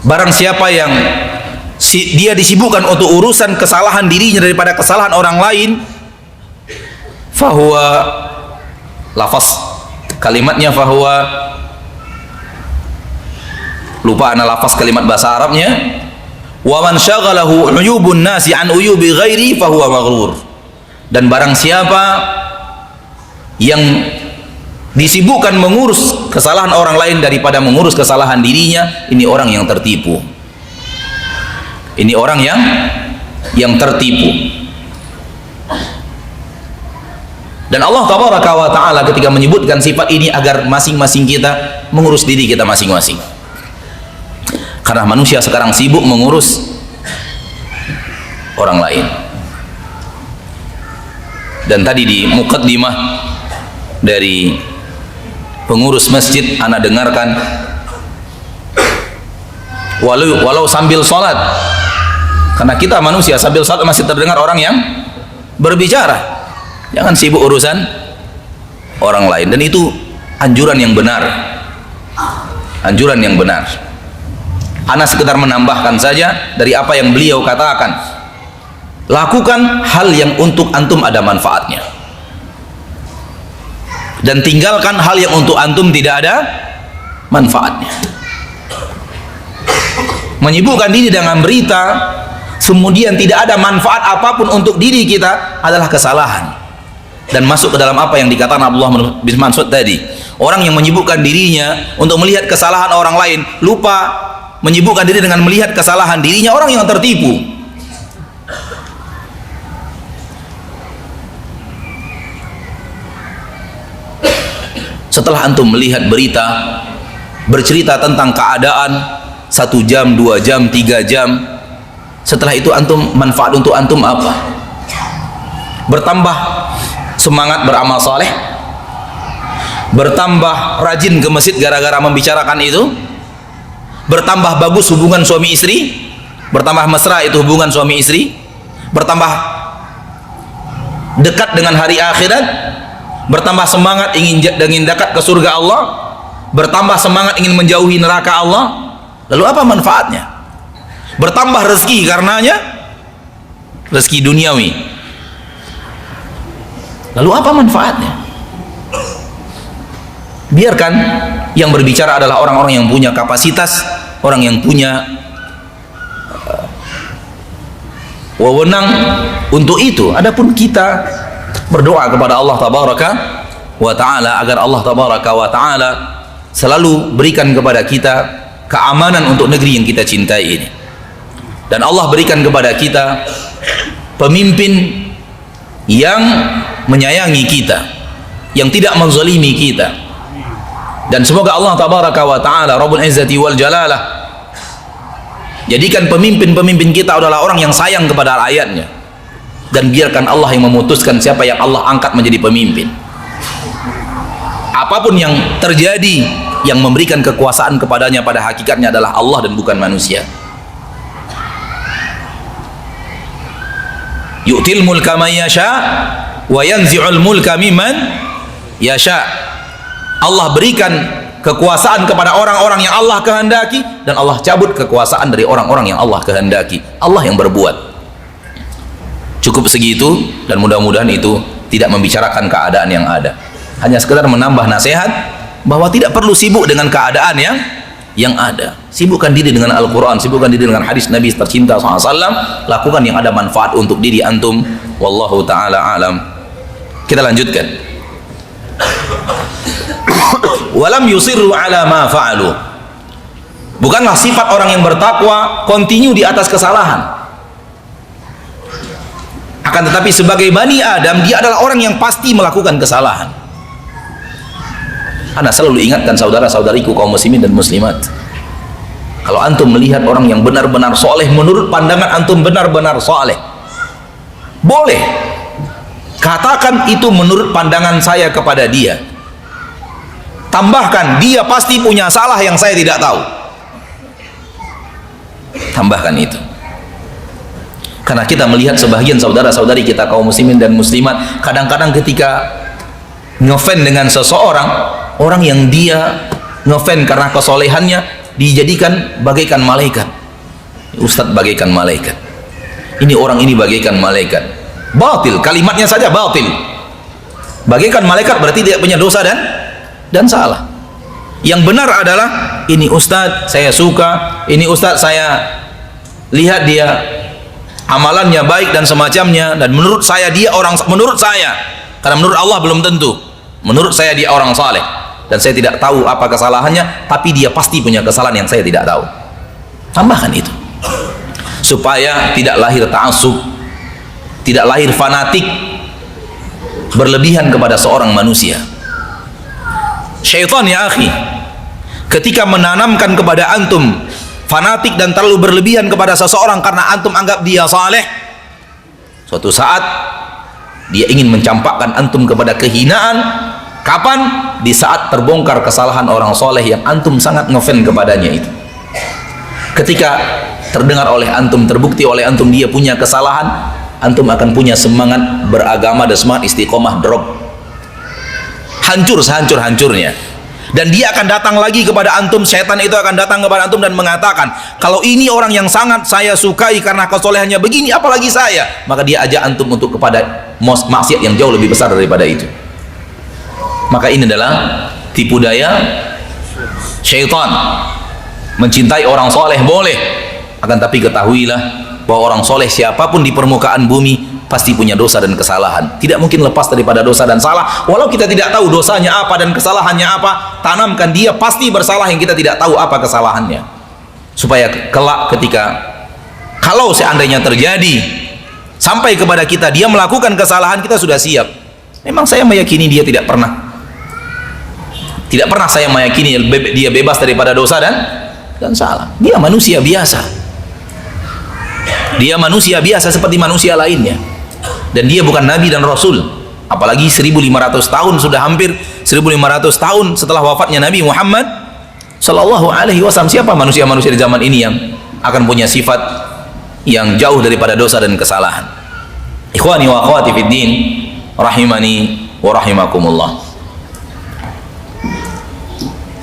barang siapa yang dia disibukkan untuk urusan kesalahan dirinya daripada kesalahan orang lain, fahuwa, lafaz kalimatnya fahuwa, lupa ana lafaz kalimat bahasa Arabnya, wa man syaghalahu uyubun nasi an uyubi ghairi fahuwa maghrur. Dan barang siapa yang disibukkan mengurus kesalahan orang lain daripada mengurus kesalahan dirinya, ini orang yang tertipu. Ini orang yang tertipu. Dan Allah tabaraka wa ta'ala ketika menyebutkan sifat ini agar masing-masing kita mengurus diri kita masing-masing. Karena manusia sekarang sibuk mengurus orang lain. Dan tadi di muqaddimah dari pengurus masjid ana dengarkan, walau sambil sholat, karena kita manusia sambil sholat masih terdengar orang yang berbicara. Jangan sibuk urusan orang lain. Dan itu anjuran yang benar, anjuran yang benar. Ana sekedar menambahkan saja dari apa yang beliau katakan. Lakukan hal yang untuk antum ada manfaatnya, dan tinggalkan hal yang untuk antum tidak ada manfaatnya. Menyibukkan diri dengan berita kemudian tidak ada manfaat apapun untuk diri kita adalah kesalahan, dan masuk ke dalam apa yang dikatakan Abdullah bin Mas'ud tadi. Orang yang menyibukkan dirinya untuk melihat kesalahan orang lain, lupa menyibukkan diri dengan melihat kesalahan dirinya, orang yang tertipu. Setelah antum melihat berita bercerita tentang keadaan 1 jam, 2 jam, 3 jam, setelah itu antum, manfaat untuk antum apa? Bertambah semangat beramal saleh, bertambah rajin ke masjid gara-gara membicarakan itu, bertambah bagus hubungan suami istri, bertambah mesra itu hubungan suami istri, bertambah dekat dengan hari akhirat, bertambah semangat ingin dekat ke surga Allah, bertambah semangat ingin menjauhi neraka Allah. Lalu apa manfaatnya? Bertambah rezeki karenanya, rezeki duniawi. Lalu apa manfaatnya? Biarkan yang berbicara adalah orang-orang yang punya kapasitas, orang yang punya wewenang untuk itu. Adapun kita berdoa kepada Allah tabaraka wa taala agar Allah tabaraka wa taala selalu berikan kepada kita keamanan untuk negeri yang kita cintai ini, dan Allah berikan kepada kita pemimpin yang menyayangi kita, yang tidak menzalimi kita, dan semoga Allah tabaraka wa taala Rabbul Izzati wal Jalalah jadikan pemimpin-pemimpin kita adalah orang yang sayang kepada rakyatnya, dan biarkan Allah yang memutuskan siapa yang Allah angkat menjadi pemimpin. Apapun yang terjadi, yang memberikan kekuasaan kepadanya pada hakikatnya adalah Allah dan bukan manusia. Yu'til mulka man yasha wa yanzi'ul mulka mimman yasha. Allah berikan kekuasaan kepada orang-orang yang Allah kehendaki, dan Allah cabut kekuasaan dari orang-orang yang Allah kehendaki. Allah yang berbuat. Cukup segitu, dan mudah-mudahan itu tidak membicarakan keadaan yang ada, hanya sekedar menambah nasihat bahwa tidak perlu sibuk dengan keadaan yang ada. Sibukkan diri dengan Al-Quran, sibukkan diri dengan hadis Nabi tercinta SAW. Lakukan yang ada manfaat untuk diri antum. Wallahu ta'ala alam. Kita lanjutkan. Walam yusirru ala ma fa'alu. Bukanlah sifat orang yang bertakwa continue di atas kesalahan. Akan tetapi sebagai Bani Adam, dia adalah orang yang pasti melakukan kesalahan. Ana selalu ingatkan saudara-saudariku kaum muslimin dan muslimat, kalau antum melihat orang yang benar-benar soleh, menurut pandangan antum benar-benar soleh, boleh katakan itu menurut pandangan saya kepada dia. Tambahkan dia pasti punya salah yang saya tidak tahu. Tambahkan itu. Karena kita melihat sebagian saudara-saudari kita kaum muslimin dan muslimat, kadang-kadang ketika ngefan dengan seseorang, orang yang dia ngefan karena kesolehannya dijadikan bagaikan malaikat. Ustadz bagaikan malaikat, ini orang ini bagaikan malaikat. Batil, kalimatnya saja batil. Bagaikan malaikat berarti tidak punya dosa dan salah. Yang benar adalah ini ustadz saya suka, ini ustadz saya lihat dia amalannya baik dan semacamnya, dan menurut saya dia orang, menurut saya, karena menurut Allah belum tentu, menurut saya dia orang saleh, dan saya tidak tahu apa kesalahannya, tapi dia pasti punya kesalahan yang saya tidak tahu. Tambahkan itu supaya tidak lahir ta'assub, tidak lahir fanatik berlebihan kepada seorang manusia. Syaitan ya akhi, ketika menanamkan kepada antum fanatik dan terlalu berlebihan kepada seseorang karena antum anggap dia saleh, suatu saat dia ingin mencampakkan antum kepada kehinaan. Kapan? Di saat terbongkar kesalahan orang soleh yang antum sangat ngefan kepadanya itu. Ketika terdengar oleh antum, terbukti oleh antum dia punya kesalahan, antum akan punya semangat beragama dan semangat istiqomah drop, hancur sehancur-hancurnya. Dan dia akan datang lagi kepada antum, setan itu akan datang kepada antum dan mengatakan, kalau ini orang yang sangat saya sukai karena kesolehannya begini, apalagi saya. Maka dia ajak antum untuk kepada maksiat yang jauh lebih besar daripada itu. Maka ini adalah tipu daya syaitan. Mencintai orang soleh boleh, akan tapi ketahuilah bahwa orang soleh siapapun di permukaan bumi pasti punya dosa dan kesalahan, tidak mungkin lepas daripada dosa dan salah. Walau kita tidak tahu dosanya apa dan kesalahannya apa, tanamkan dia pasti bersalah yang kita tidak tahu apa kesalahannya, supaya kelak ketika kalau seandainya terjadi sampai kepada kita dia melakukan kesalahan, kita sudah siap. Memang saya meyakini dia tidak pernah Tidak pernah saya meyakini dia bebas daripada dosa dan salah. Dia manusia biasa. Dia manusia biasa seperti manusia lainnya. Dan dia bukan nabi dan rasul. Apalagi 1500 tahun, sudah hampir 1500 tahun setelah wafatnya Nabi Muhammad sallallahu alaihi wasallam. Siapa manusia-manusia di zaman ini yang akan punya sifat yang jauh daripada dosa dan kesalahan? Ikhwani wa akhwati fid din, rahimani wa rahimakumullah.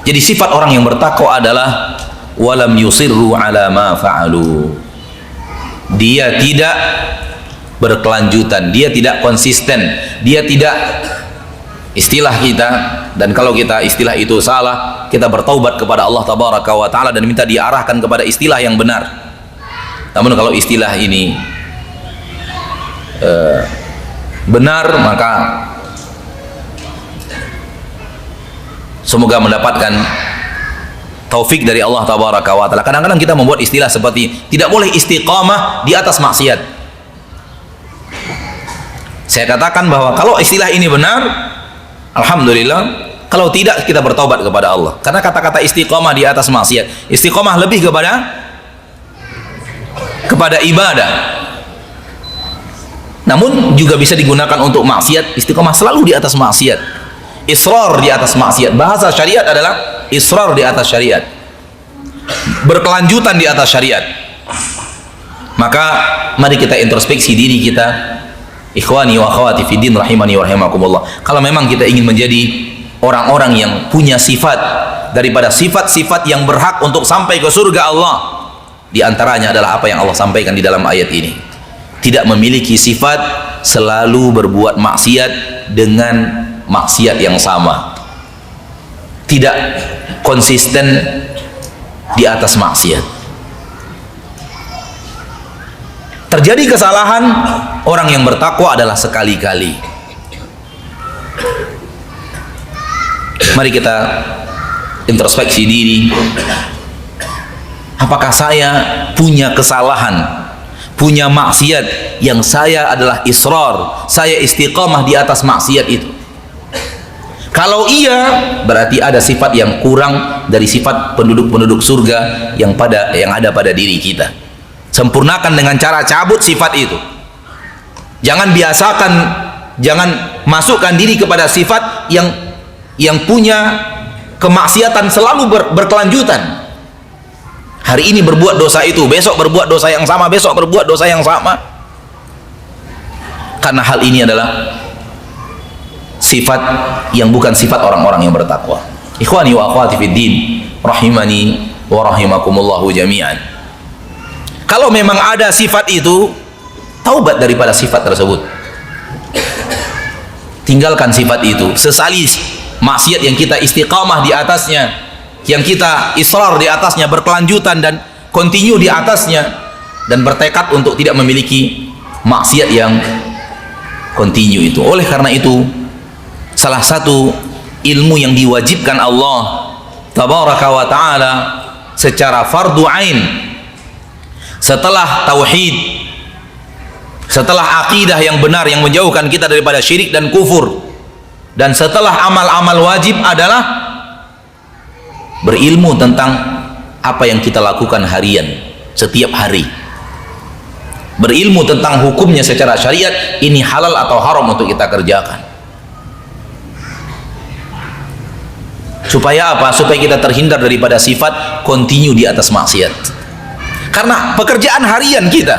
Jadi sifat orang yang bertakwa adalah walam yusirru ala ma fa'alu. Dia tidak berkelanjutan, dia tidak konsisten, dia tidak, istilah kita, dan kalau kita istilah itu salah, kita bertaubat kepada Allah tabaraka wa ta'ala dan minta diarahkan kepada istilah yang benar. Namun kalau istilah ini benar, maka semoga mendapatkan taufik dari Allah tabaraka wa ta'ala. Kadang-kadang kita membuat istilah seperti tidak boleh istiqamah di atas maksiat. Saya katakan bahwa kalau istilah ini benar, alhamdulillah. Kalau tidak, kita bertaubat kepada Allah. Karena kata-kata istiqamah di atas maksiat, istiqamah lebih kepada ibadah. Namun juga bisa digunakan untuk maksiat. Istiqamah selalu di atas maksiat, israr di atas maksiat. Bahasa syariat adalah israr di atas syariat, berkelanjutan di atas syariat. Maka mari kita introspeksi diri kita, ikhwani wa akhwati fiddin, rahimani wa rahimakumullah. Kalau memang kita ingin menjadi orang-orang yang punya sifat daripada sifat-sifat yang berhak untuk sampai ke surga Allah, di antaranya adalah apa yang Allah sampaikan di dalam ayat ini. Tidak memiliki sifat selalu berbuat maksiat dengan maksiat yang sama. Tidak konsisten di atas maksiat. Terjadi kesalahan, orang yang bertakwa adalah sekali-kali. Mari kita introspeksi diri. Apakah saya punya kesalahan, punya maksiat yang saya adalah israr, saya istiqamah di atas maksiat itu? Kalau iya, berarti ada sifat yang kurang dari sifat penduduk-penduduk surga yang ada pada diri kita. Sempurnakan dengan cara cabut sifat itu. Jangan biasakan, jangan masukkan diri kepada sifat yang punya kemaksiatan selalu berkelanjutan. Hari ini berbuat dosa itu, besok berbuat dosa yang sama, besok berbuat dosa yang sama. Karena hal ini adalah sifat yang bukan sifat orang-orang yang bertakwa. Ikhwani wa akhwati fiddin, rahimani wa rahimakumullahu jami'an. Kalau memang ada sifat itu, taubat daripada sifat tersebut. Tinggalkan sifat itu, sesali maksiat yang kita istiqamah di atasnya, yang kita israr di atasnya, berkelanjutan dan continue di atasnya, dan bertekad untuk tidak memiliki maksiat yang continue itu. Oleh karena itu, salah satu ilmu yang diwajibkan Allah tabaraka wa ta'ala secara fardu ain setelah tauhid, setelah akidah yang benar yang menjauhkan kita daripada syirik dan kufur, dan setelah amal-amal wajib adalah berilmu tentang apa yang kita lakukan harian, setiap hari. Berilmu tentang hukumnya secara syariat, ini halal atau haram untuk kita kerjakan. Supaya apa? Supaya kita terhindar daripada sifat continue di atas maksiat. Karena pekerjaan harian kita,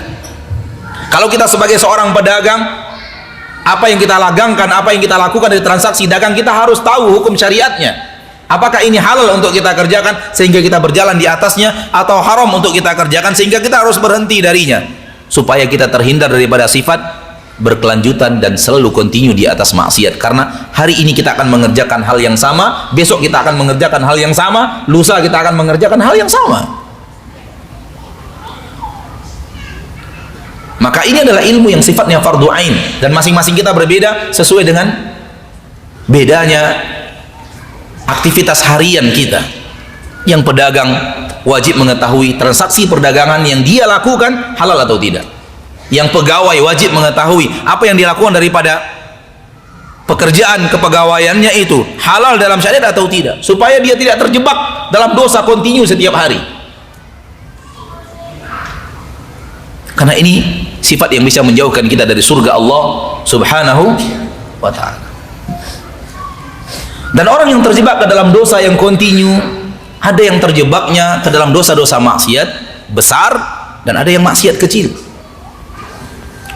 kalau kita sebagai seorang pedagang, apa yang kita lagangkan, apa yang kita lakukan dari transaksi dagang, kita harus tahu hukum syariatnya. Apakah ini halal untuk kita kerjakan sehingga kita berjalan di atasnya, atau haram untuk kita kerjakan sehingga kita harus berhenti darinya, supaya kita terhindar daripada sifat berkelanjutan dan selalu continue di atas maksiat. Karena hari ini kita akan mengerjakan hal yang sama, besok kita akan mengerjakan hal yang sama, lusa kita akan mengerjakan hal yang sama. Maka ini adalah ilmu yang sifatnya fardu ain, dan masing-masing kita berbeda sesuai dengan bedanya aktivitas harian kita. Yang pedagang wajib mengetahui transaksi perdagangan yang dia lakukan halal atau tidak. Yang pegawai wajib mengetahui apa yang dilakukan daripada pekerjaan kepegawaiannya itu halal dalam syariat atau tidak, supaya dia tidak terjebak dalam dosa kontinu setiap hari. Karena ini sifat yang bisa menjauhkan kita dari surga Allah Subhanahu wa ta'ala. Dan orang yang terjebak ke dalam dosa yang kontinu, ada yang terjebaknya ke dalam dosa-dosa maksiat besar, dan ada yang maksiat kecil.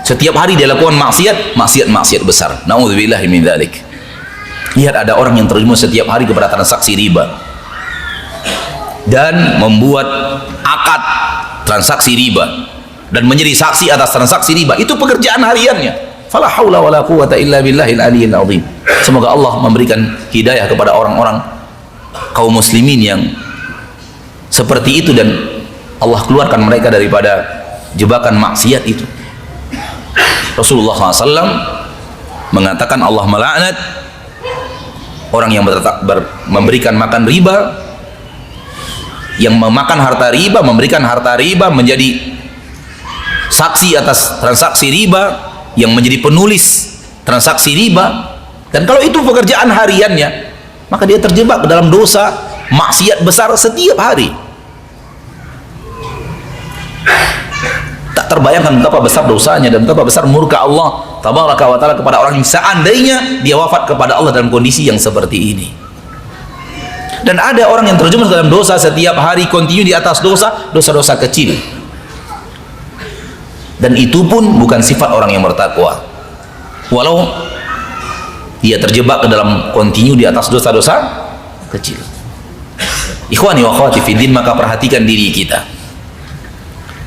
Setiap hari dia lakukan maksiat besar. Na'udzubillahi min dzalik. Lihat, ada orang yang terjerumus setiap hari kepada transaksi riba dan membuat akad transaksi riba dan menjadi saksi atas transaksi riba. Itu pekerjaan hariannya. Fala haula wala quwata illa billahil aliyyil azim. Semoga Allah memberikan hidayah kepada orang-orang kaum muslimin yang seperti itu, dan Allah keluarkan mereka daripada jebakan maksiat itu. Rasulullah SAW mengatakan Allah melaknat orang yang memberikan makan riba, yang memakan harta riba, memberikan harta riba, menjadi saksi atas transaksi riba, yang menjadi penulis transaksi riba. Dan kalau itu pekerjaan hariannya, maka dia terjebak ke dalam dosa maksiat besar setiap hari. Tak terbayangkan betapa besar dosanya dan betapa besar murka Allah tabaraka wa ta'ala kepada orang yang seandainya dia wafat kepada Allah dalam kondisi yang seperti ini. Dan ada orang yang terjerumus dalam dosa setiap hari, kontinu di atas dosa-dosa kecil, dan itu pun bukan sifat orang yang bertakwa. Walau dia terjebak ke dalam kontinu di atas dosa-dosa kecil. Ikhwani wa akhwati fiddin, maka perhatikan diri kita,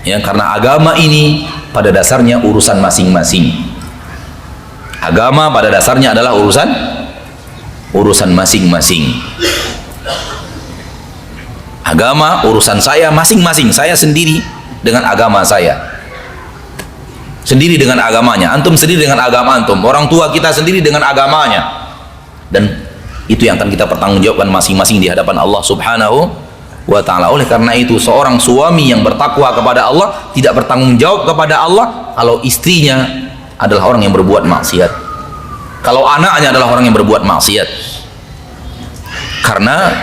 ya, karena agama ini pada dasarnya urusan masing-masing. Agama pada dasarnya adalah urusan masing-masing. Agama urusan saya masing-masing. Saya sendiri dengan agama saya, sendiri dengan agamanya, antum sendiri dengan agama antum, orang tua kita sendiri dengan agamanya, dan itu yang akan kita pertanggungjawabkan masing-masing di hadapan Allah Subhanahu wa ta'ala. Oleh karena itu, seorang suami yang bertakwa kepada Allah tidak bertanggung jawab kepada Allah kalau istrinya adalah orang yang berbuat maksiat, kalau anaknya adalah orang yang berbuat maksiat, karena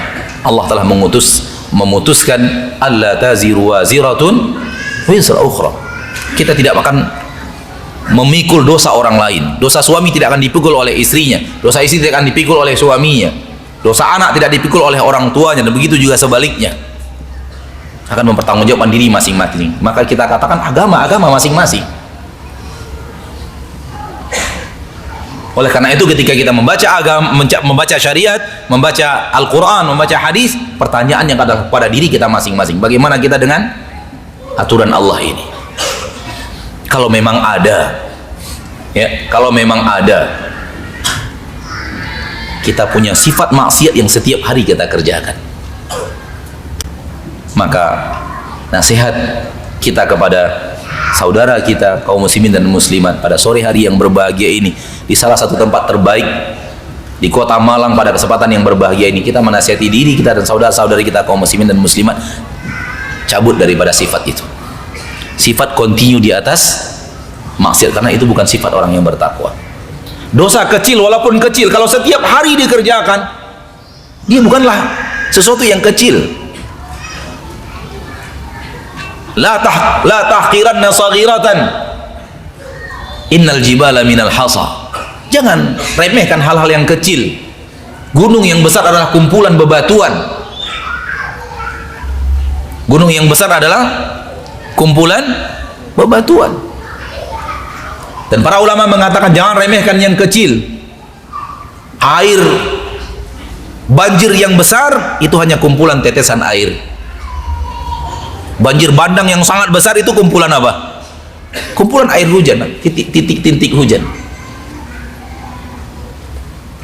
Allah telah memutuskan alla taziru waziratun wizra ukhra. Kita tidak akan memikul dosa orang lain. Dosa suami tidak akan dipikul oleh istrinya, dosa istri tidak akan dipikul oleh suaminya, dosa anak tidak dipikul oleh orang tuanya, dan begitu juga sebaliknya. Akan mempertanggungjawabkan diri masing-masing. Maka kita katakan agama masing-masing. Oleh karena itu, ketika kita membaca agama, membaca syariat, membaca Al-Quran, membaca hadis, pertanyaan yang ada pada diri kita masing-masing, bagaimana kita dengan aturan Allah ini? Kalau memang ada, ya, kalau memang ada kita punya sifat maksiat yang setiap hari kita kerjakan, maka nasihat kita kepada saudara kita kaum muslimin dan muslimat pada sore hari yang berbahagia ini, di salah satu tempat terbaik di kota Malang pada kesempatan yang berbahagia ini, kita menasihati diri kita dan saudara-saudari kita kaum muslimin dan muslimat, cabut daripada sifat itu, sifat kontinu di atas maksiat, karena itu bukan sifat orang yang bertakwa. Dosa kecil walaupun kecil, kalau setiap hari dikerjakan, dia bukanlah sesuatu yang kecil. La tahqiranna saghiratan innal jibala minal hasa. Jangan remehkan hal-hal yang kecil. Gunung yang besar adalah kumpulan bebatuan. Gunung yang besar adalah kumpulan bebatuan. Dan para ulama mengatakan jangan remehkan yang kecil. Air banjir yang besar itu hanya kumpulan tetesan air. Banjir bandang yang sangat besar itu kumpulan apa? Kumpulan air hujan, titik-titik hujan.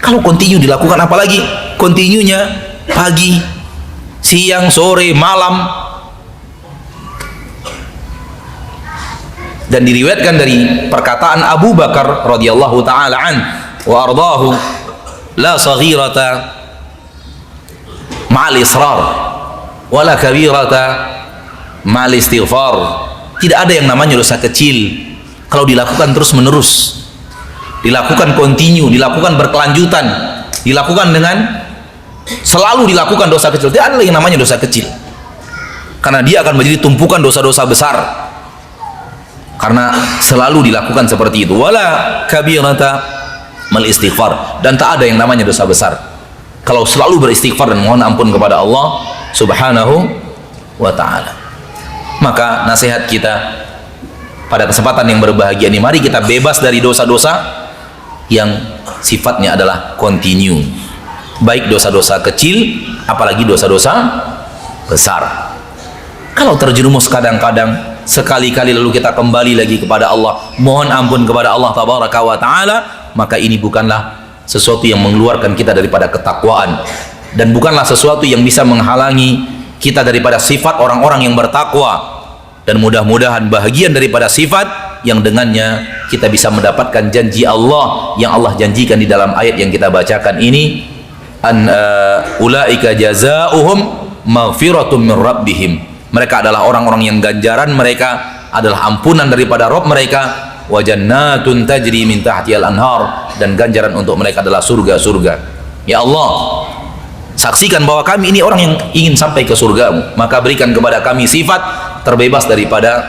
Kalau kontinu dilakukan, apalagi kontinunya pagi, siang, sore, malam. Dan diriwayatkan dari perkataan Abu Bakar radhiyallahu taala an wa ardahu, la saghirata ma'al israr wala kabirata ma'al istighfar. Tidak ada yang namanya dosa kecil kalau dilakukan terus menerus, dilakukan continue, dilakukan berkelanjutan, dilakukan dengan selalu dilakukan dosa kecil. Tidak ada yang namanya dosa kecil, karena dia akan menjadi tumpukan dosa-dosa besar karena selalu dilakukan seperti itu. Wala kabirata mal istighfar, dan tak ada yang namanya dosa besar kalau selalu beristighfar dan mohon ampun kepada Allah Subhanahu wa ta'ala. Maka nasihat kita pada kesempatan yang berbahagia ini, mari kita bebas dari dosa-dosa yang sifatnya adalah continue, baik dosa-dosa kecil apalagi dosa-dosa besar. Kalau terjerumus kadang-kadang, sekali-kali lalu kita kembali lagi kepada Allah, mohon ampun kepada Allah tabaraka wa ta'ala, maka ini bukanlah sesuatu yang mengeluarkan kita daripada ketakwaan, dan bukanlah sesuatu yang bisa menghalangi kita daripada sifat orang-orang yang bertakwa. Dan mudah-mudahan bahagian daripada sifat yang dengannya kita bisa mendapatkan janji Allah yang Allah janjikan di dalam ayat yang kita bacakan ini, ulaika jazaohum maghfiratum min rabbihim. Mereka adalah orang-orang yang ganjaran mereka adalah ampunan daripada Rabb mereka, wa jannatun tajri min tahtihal anhar, dan ganjaran untuk mereka adalah surga-surga. Ya Allah, saksikan bahwa kami ini orang yang ingin sampai ke surga-Mu, maka berikan kepada kami sifat terbebas daripada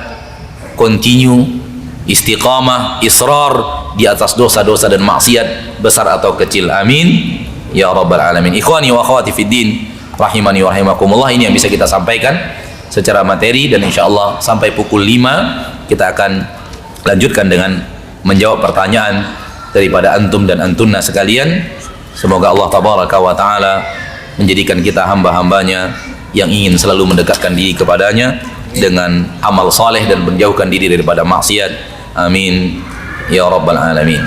continue, istiqamah, israr di atas dosa-dosa dan maksiat besar atau kecil. Amin ya rabbal alamin. Ikhwani wa akhwati fid din, rahimani wa rahimakumullah, ini yang bisa kita sampaikan secara materi, dan insyaallah sampai pukul 5 kita akan lanjutkan dengan menjawab pertanyaan daripada antum dan antunna sekalian. Semoga Allah tabaraka wa ta'ala menjadikan kita hamba-hambanya yang ingin selalu mendekatkan diri kepadanya dengan amal saleh dan menjauhkan diri daripada maksiat. Amin ya rabbal alamin.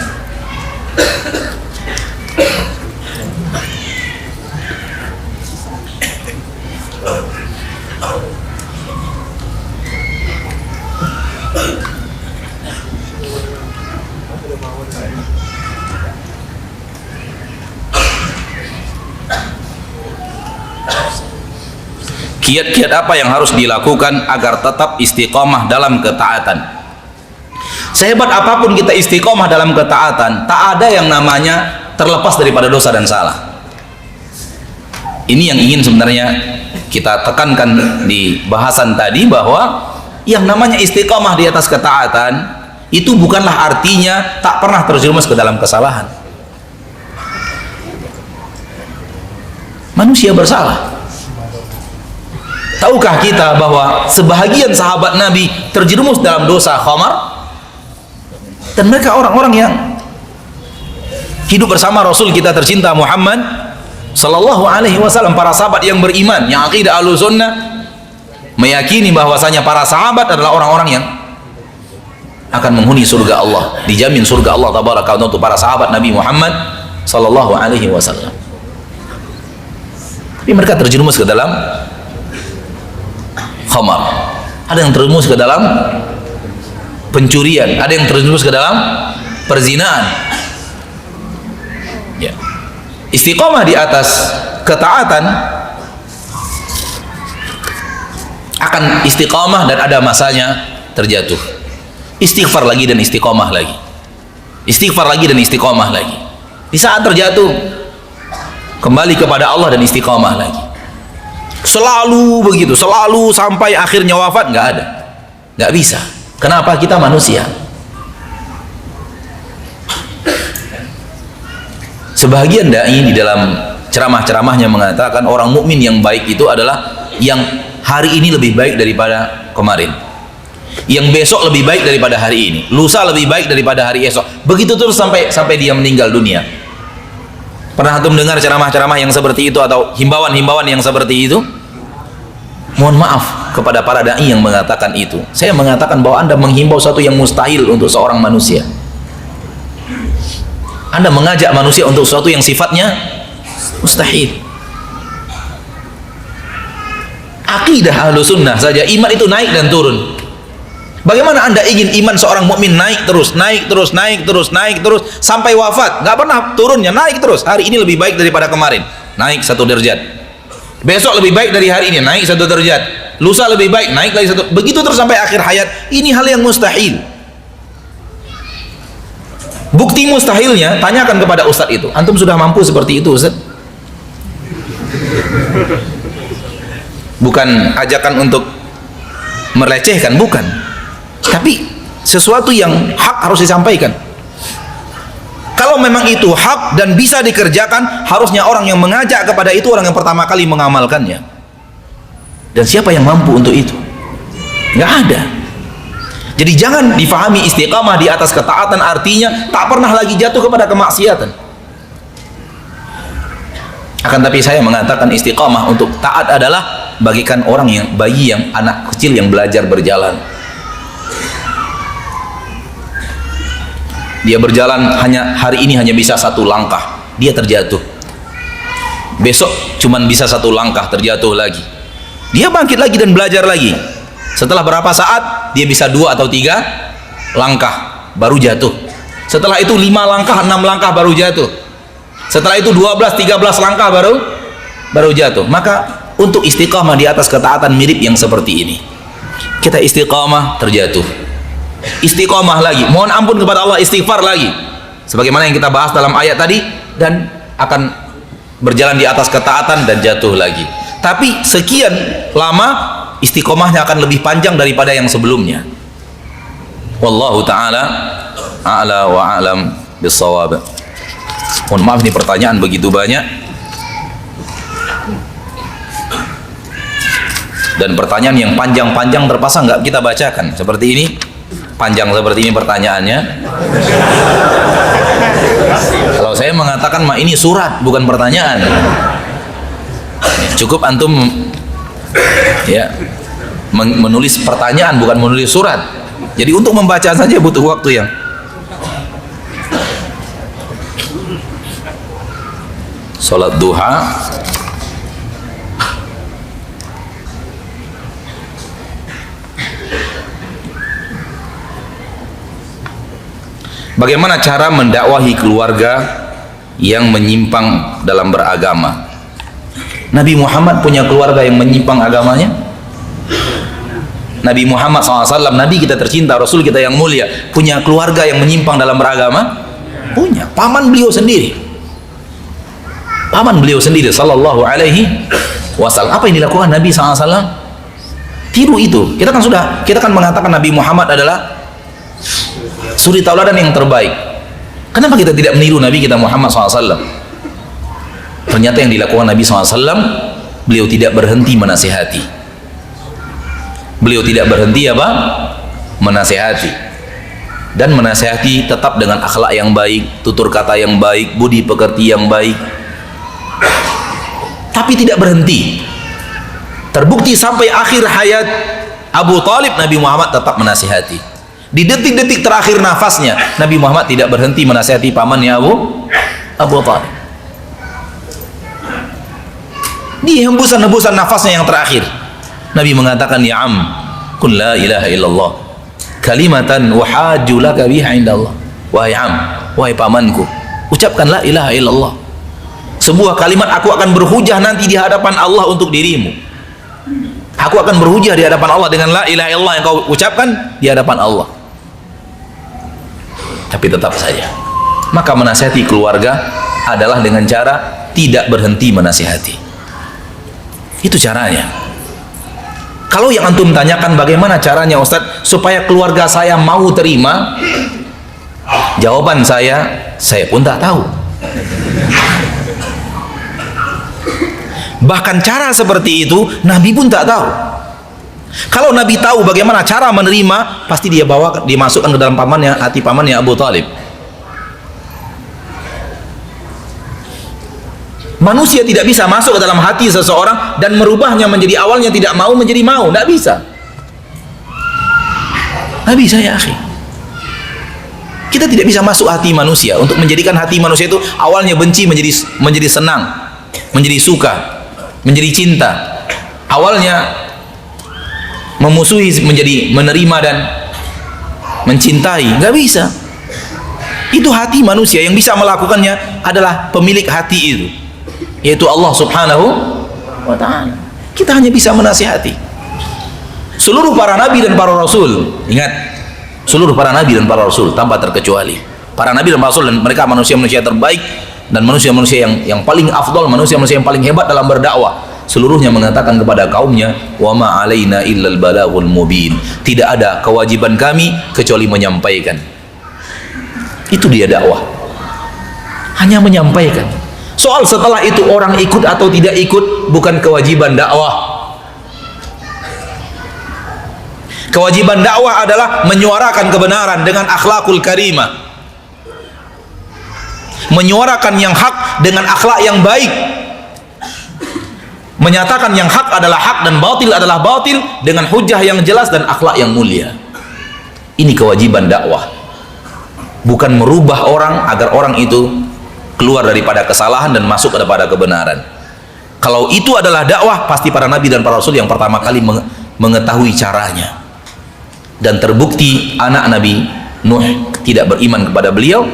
Kiat-kiat apa yang harus dilakukan agar tetap istiqomah dalam ketaatan? Sehebat apapun kita istiqomah dalam ketaatan, tak ada yang namanya terlepas daripada dosa dan salah. Ini yang ingin sebenarnya kita tekankan di bahasan tadi, bahwa yang namanya istiqomah di atas ketaatan itu bukanlah artinya tak pernah terjerumus ke dalam kesalahan. Manusia bersalah. Tahukah kita bahwa sebahagian sahabat Nabi terjerumus dalam dosa khamar, dan mereka orang-orang yang hidup bersama Rasul kita tercinta Muhammad sallallahu alaihi wasallam, para sahabat yang beriman, yang akidah Ahlussunnah meyakini bahwasanya para sahabat adalah orang-orang yang akan menghuni surga Allah, dijamin surga Allah tabaraka untuk para sahabat Nabi Muhammad sallallahu alaihi wasallam. Tapi mereka terjerumus ke dalam khamar, ada yang terjerumus ke dalam pencurian, ada yang terjerumus ke dalam perzinaan. Ya. Istiqomah di atas ketaatan akan istiqomah dan ada masanya terjatuh. Istighfar lagi dan istiqomah lagi. Istighfar lagi dan istiqomah lagi. Di saat terjatuh, kembali kepada Allah dan istiqomah lagi. Selalu begitu, selalu sampai akhirnya wafat, nggak ada, nggak bisa. Kenapa? Kita manusia. Sebahagian dai di dalam ceramah-ceramahnya mengatakan orang mukmin yang baik itu adalah yang hari ini lebih baik daripada kemarin, yang besok lebih baik daripada hari ini, lusa lebih baik daripada hari esok, begitu terus sampai dia meninggal dunia. Pernah antum dengar ceramah-ceramah yang seperti itu atau himbauan-himbauan yang seperti itu? Mohon maaf kepada para dai yang mengatakan itu. Saya mengatakan bahwa Anda menghimbau sesuatu yang mustahil untuk seorang manusia. Anda mengajak manusia untuk sesuatu yang sifatnya mustahil. Akidah Ahlussunnah saja iman itu naik dan turun. Bagaimana Anda ingin iman seorang mukmin naik terus, naik terus, naik terus, naik terus sampai wafat, nggak pernah turunnya, naik terus. Hari ini lebih baik daripada kemarin, naik 1 derajat. Besok lebih baik dari hari ini, naik 1 derajat. Lusa lebih baik, naik lagi 1. Begitu terus sampai akhir hayat. Ini hal yang mustahil. Bukti mustahilnya, tanyakan kepada ustadz itu. Antum sudah mampu seperti itu, Ustaz? Bukan ajakan untuk melecehkan, bukan. Tapi sesuatu yang hak harus disampaikan. Kalau memang itu hak dan bisa dikerjakan, harusnya orang yang mengajak kepada itu orang yang pertama kali mengamalkannya. Dan siapa yang mampu untuk itu? Nggak ada. Jadi jangan difahami istiqamah di atas ketaatan artinya tak pernah lagi jatuh kepada kemaksiatan. Akan tapi saya mengatakan istiqamah untuk taat adalah bagikan orang yang bayi, yang anak kecil yang belajar berjalan. Dia berjalan hari ini hanya bisa 1 langkah, dia terjatuh. Besok cuman bisa 1 langkah, terjatuh lagi. Dia bangkit lagi dan belajar lagi. Setelah berapa saat dia bisa 2 atau 3 langkah baru jatuh. Setelah itu 5 langkah, 6 langkah baru jatuh. Setelah itu 12, 13 langkah baru jatuh. Maka untuk istiqamah di atas ketaatan mirip yang seperti ini. Kita istiqamah, terjatuh. Istiqamah lagi, mohon ampun kepada Allah, istighfar lagi. Sebagaimana yang kita bahas dalam ayat tadi, dan akan berjalan di atas ketaatan dan jatuh lagi. Tapi sekian lama istiqomahnya akan lebih panjang daripada yang sebelumnya. Wallahu ta'ala a'la wa a'lam bis-shawab. Mohon maaf, ini pertanyaan begitu banyak, dan pertanyaan yang panjang-panjang terpaksa nggak kita bacakan. Seperti ini, panjang seperti ini pertanyaannya. Kalau saya mengatakan ini surat bukan pertanyaan. Cukup antum ya menulis pertanyaan, bukan menulis surat. Jadi untuk membaca saja butuh waktu yang salat duha. Bagaimana cara mendakwahi keluarga yang menyimpang dalam beragama? Nabi Muhammad punya keluarga yang menyimpang agamanya? Nabi Muhammad SAW, Nabi kita tercinta, Rasul kita yang mulia, punya keluarga yang menyimpang dalam beragama? Punya. Paman beliau sendiri, sallallahu alaihi wasallam. Apa yang dilakukan Nabi SAW? Tiru itu. Kita kan mengatakan Nabi Muhammad adalah suri tauladan yang terbaik. Kenapa kita tidak meniru Nabi kita Muhammad SAW? Ternyata yang dilakukan Nabi SAW, beliau tidak berhenti menasihati. Beliau tidak berhenti apa? Menasihati. Dan menasihati tetap dengan akhlak yang baik, tutur kata yang baik, budi pekerti yang baik. Tapi tidak berhenti. Terbukti sampai akhir hayat Abu Talib, Nabi Muhammad tetap menasihati. Di detik-detik terakhir nafasnya, Nabi Muhammad tidak berhenti menasihati pamannya Abu Talib. Di hembusan-hembusan nafasnya yang terakhir, Nabi mengatakan, ya am, kun la ilaha illallah kalimatan wahaju laka biha indallah. Wahai am, wahai pamanku, ucapkan la ilaha illallah, sebuah kalimat aku akan berhujah nanti di hadapan Allah untuk dirimu. Aku akan berhujah di hadapan Allah dengan la ilaha illallah yang kau ucapkan di hadapan Allah. Tapi tetap saja, maka menasihati keluarga adalah dengan cara tidak berhenti menasihati. Itu caranya. Kalau yang antum tanyakan bagaimana caranya Ustadz supaya keluarga saya mau terima, jawaban saya pun tak tahu. Bahkan cara seperti itu Nabi pun tak tahu. Kalau Nabi tahu bagaimana cara menerima, pasti dia dimasukkan ke dalam hati pamannya Abu Talib. Manusia tidak bisa masuk ke dalam hati seseorang dan merubahnya menjadi awalnya tidak mau menjadi mau, tidak bisa. Tidak bisa ya akhi. Kita tidak bisa masuk hati manusia untuk menjadikan hati manusia itu awalnya benci menjadi senang, menjadi suka, menjadi cinta. Awalnya memusuhi menjadi menerima dan mencintai, nggak bisa. Itu hati manusia. Yang bisa melakukannya adalah pemilik hati itu, yaitu Allah subhanahu wa ta'ala. Kita hanya bisa menasihati. Seluruh para nabi dan para rasul, ingat, seluruh para nabi dan para rasul tanpa terkecuali, Para nabi dan rasul, dan mereka manusia-manusia terbaik dan manusia-manusia yang paling afdal, manusia-manusia yang paling hebat dalam berdakwah. Seluruhnya mengatakan kepada kaumnya, wa ma alaina illal balaghul mubin. Tidak ada kewajiban kami kecuali menyampaikan. Itu dia dakwah. Hanya menyampaikan. Soal setelah itu orang ikut atau tidak ikut bukan kewajiban dakwah. Kewajiban dakwah adalah menyuarakan kebenaran dengan akhlakul karimah, menyuarakan yang hak dengan akhlak yang baik, menyatakan yang hak adalah hak dan batil adalah batil dengan hujah yang jelas dan akhlak yang mulia. Ini kewajiban dakwah, bukan merubah orang agar orang itu keluar daripada kesalahan dan masuk kepada kebenaran. Kalau itu adalah dakwah, pasti para nabi dan para rasul yang pertama kali mengetahui caranya. Dan terbukti anak Nabi Nuh tidak beriman kepada beliau,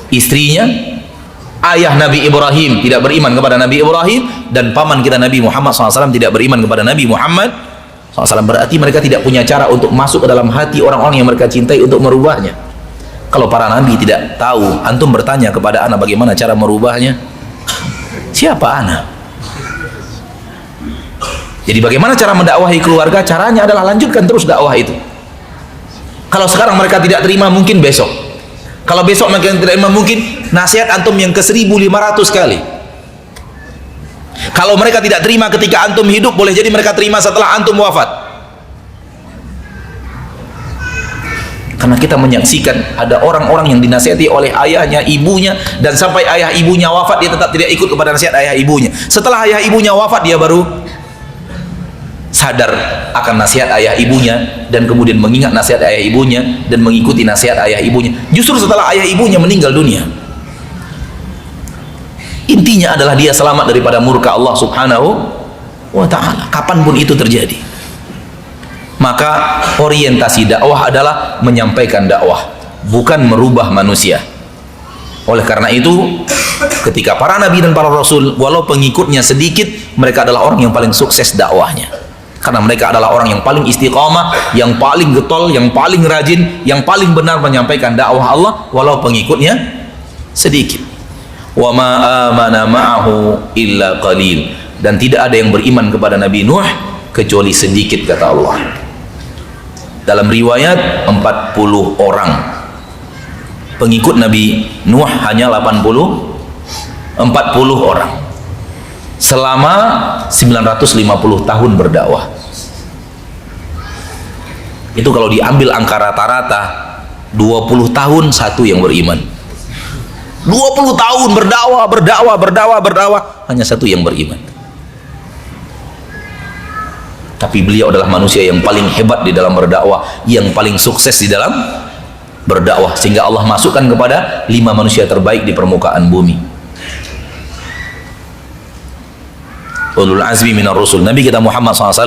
istrinya, ayah Nabi Ibrahim tidak beriman kepada Nabi Ibrahim, dan paman kita Nabi Muhammad SAW tidak beriman kepada Nabi Muhammad SAW. Berarti mereka tidak punya cara untuk masuk ke dalam hati orang-orang yang mereka cintai untuk merubahnya. Kalau para nabi tidak tahu, antum bertanya kepada anak bagaimana cara merubahnya, siapa anak? Jadi bagaimana cara mendakwahi keluarga? Caranya adalah lanjutkan terus dakwah itu. Kalau sekarang mereka tidak terima, mungkin besok. Kalau besok mereka tidak terima, mungkin nasihat antum yang ke 1500 kali. Kalau mereka tidak terima ketika antum hidup, boleh jadi mereka terima setelah antum wafat. Karena kita menyaksikan ada orang-orang yang dinasihati oleh ayahnya, ibunya, dan sampai ayah ibunya wafat dia tetap tidak ikut kepada nasihat ayah ibunya. Setelah ayah ibunya wafat dia baru sadar akan nasihat ayah ibunya dan kemudian mengingat nasihat ayah ibunya dan mengikuti nasihat ayah ibunya. Justru setelah ayah ibunya meninggal dunia. Intinya adalah dia selamat daripada murka Allah Subhanahu wa ta'ala, kapanpun itu terjadi. Maka orientasi dakwah adalah menyampaikan dakwah, bukan merubah manusia. Oleh karena itu, ketika para nabi dan para rasul, walau pengikutnya sedikit, mereka adalah orang yang paling sukses dakwahnya. Karena mereka adalah orang yang paling istiqamah, yang paling getol, yang paling rajin, yang paling benar menyampaikan dakwah Allah walau pengikutnya sedikit. Wa ma amana ma'ahu illa qalil. Dan tidak ada yang beriman kepada Nabi Nuh kecuali sedikit, kata Allah. Dalam riwayat 40 orang. Pengikut Nabi Nuh hanya 40 orang. Selama 950 tahun berdakwah. Itu kalau diambil angka rata-rata 20 tahun satu yang beriman. 20 tahun berdakwah, hanya satu yang beriman. Tapi beliau adalah manusia yang paling hebat di dalam berdakwah, yang paling sukses di dalam berdakwah, sehingga Allah masukkan kepada 5 manusia terbaik di permukaan bumi. Ulul azmi minar rusul, Nabi kita Muhammad SAW,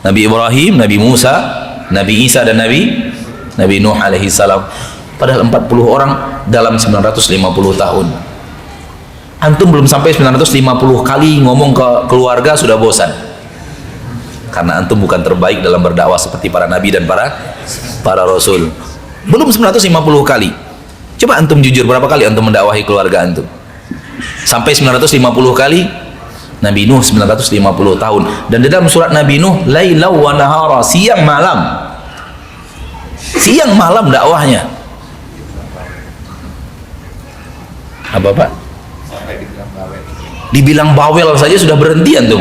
Nabi Ibrahim, Nabi Musa, Nabi Isa, dan Nabi Nuh alaihi salam. Padahal 40 orang dalam 950 tahun. Antum belum sampai 950 kali ngomong ke keluarga sudah bosan. Karena antum bukan terbaik dalam berdakwah seperti para nabi dan para rasul. Belum 950 kali. Coba antum jujur, berapa kali antum mendakwahi keluarga antum? Sampai 950 kali. Nabi Nuh 950 tahun. Dan di dalam surat Nabi Nuh, lailau wa nahara, siang malam. Siang malam dakwahnya. Apa Pak? Dibilang bawel saja sudah berhenti antum.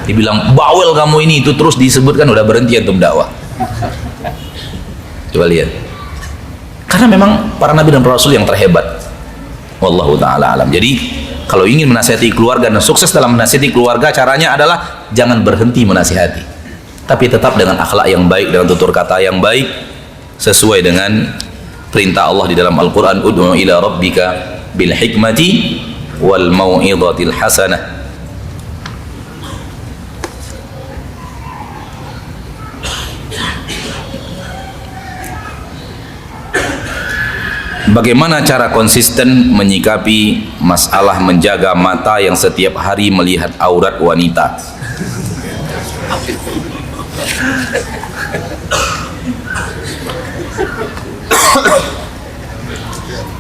Dibilang bawel kamu ini, itu terus disebutkan udah berhenti antum dakwah. Coba lihat. Karena memang para nabi dan para rasul yang terhebat. Wallahu taala alam. Jadi kalau ingin menasihati keluarga dan sukses dalam menasihati keluarga, caranya adalah jangan berhenti menasihati, tapi tetap dengan akhlak yang baik, dengan tutur kata yang baik, sesuai dengan perintah Allah di dalam Al-Quran, ud'u ila rabbika bil hikmati wal mau'izatil hasanah. Bagaimana cara konsisten menyikapi masalah menjaga mata yang setiap hari melihat aurat wanita?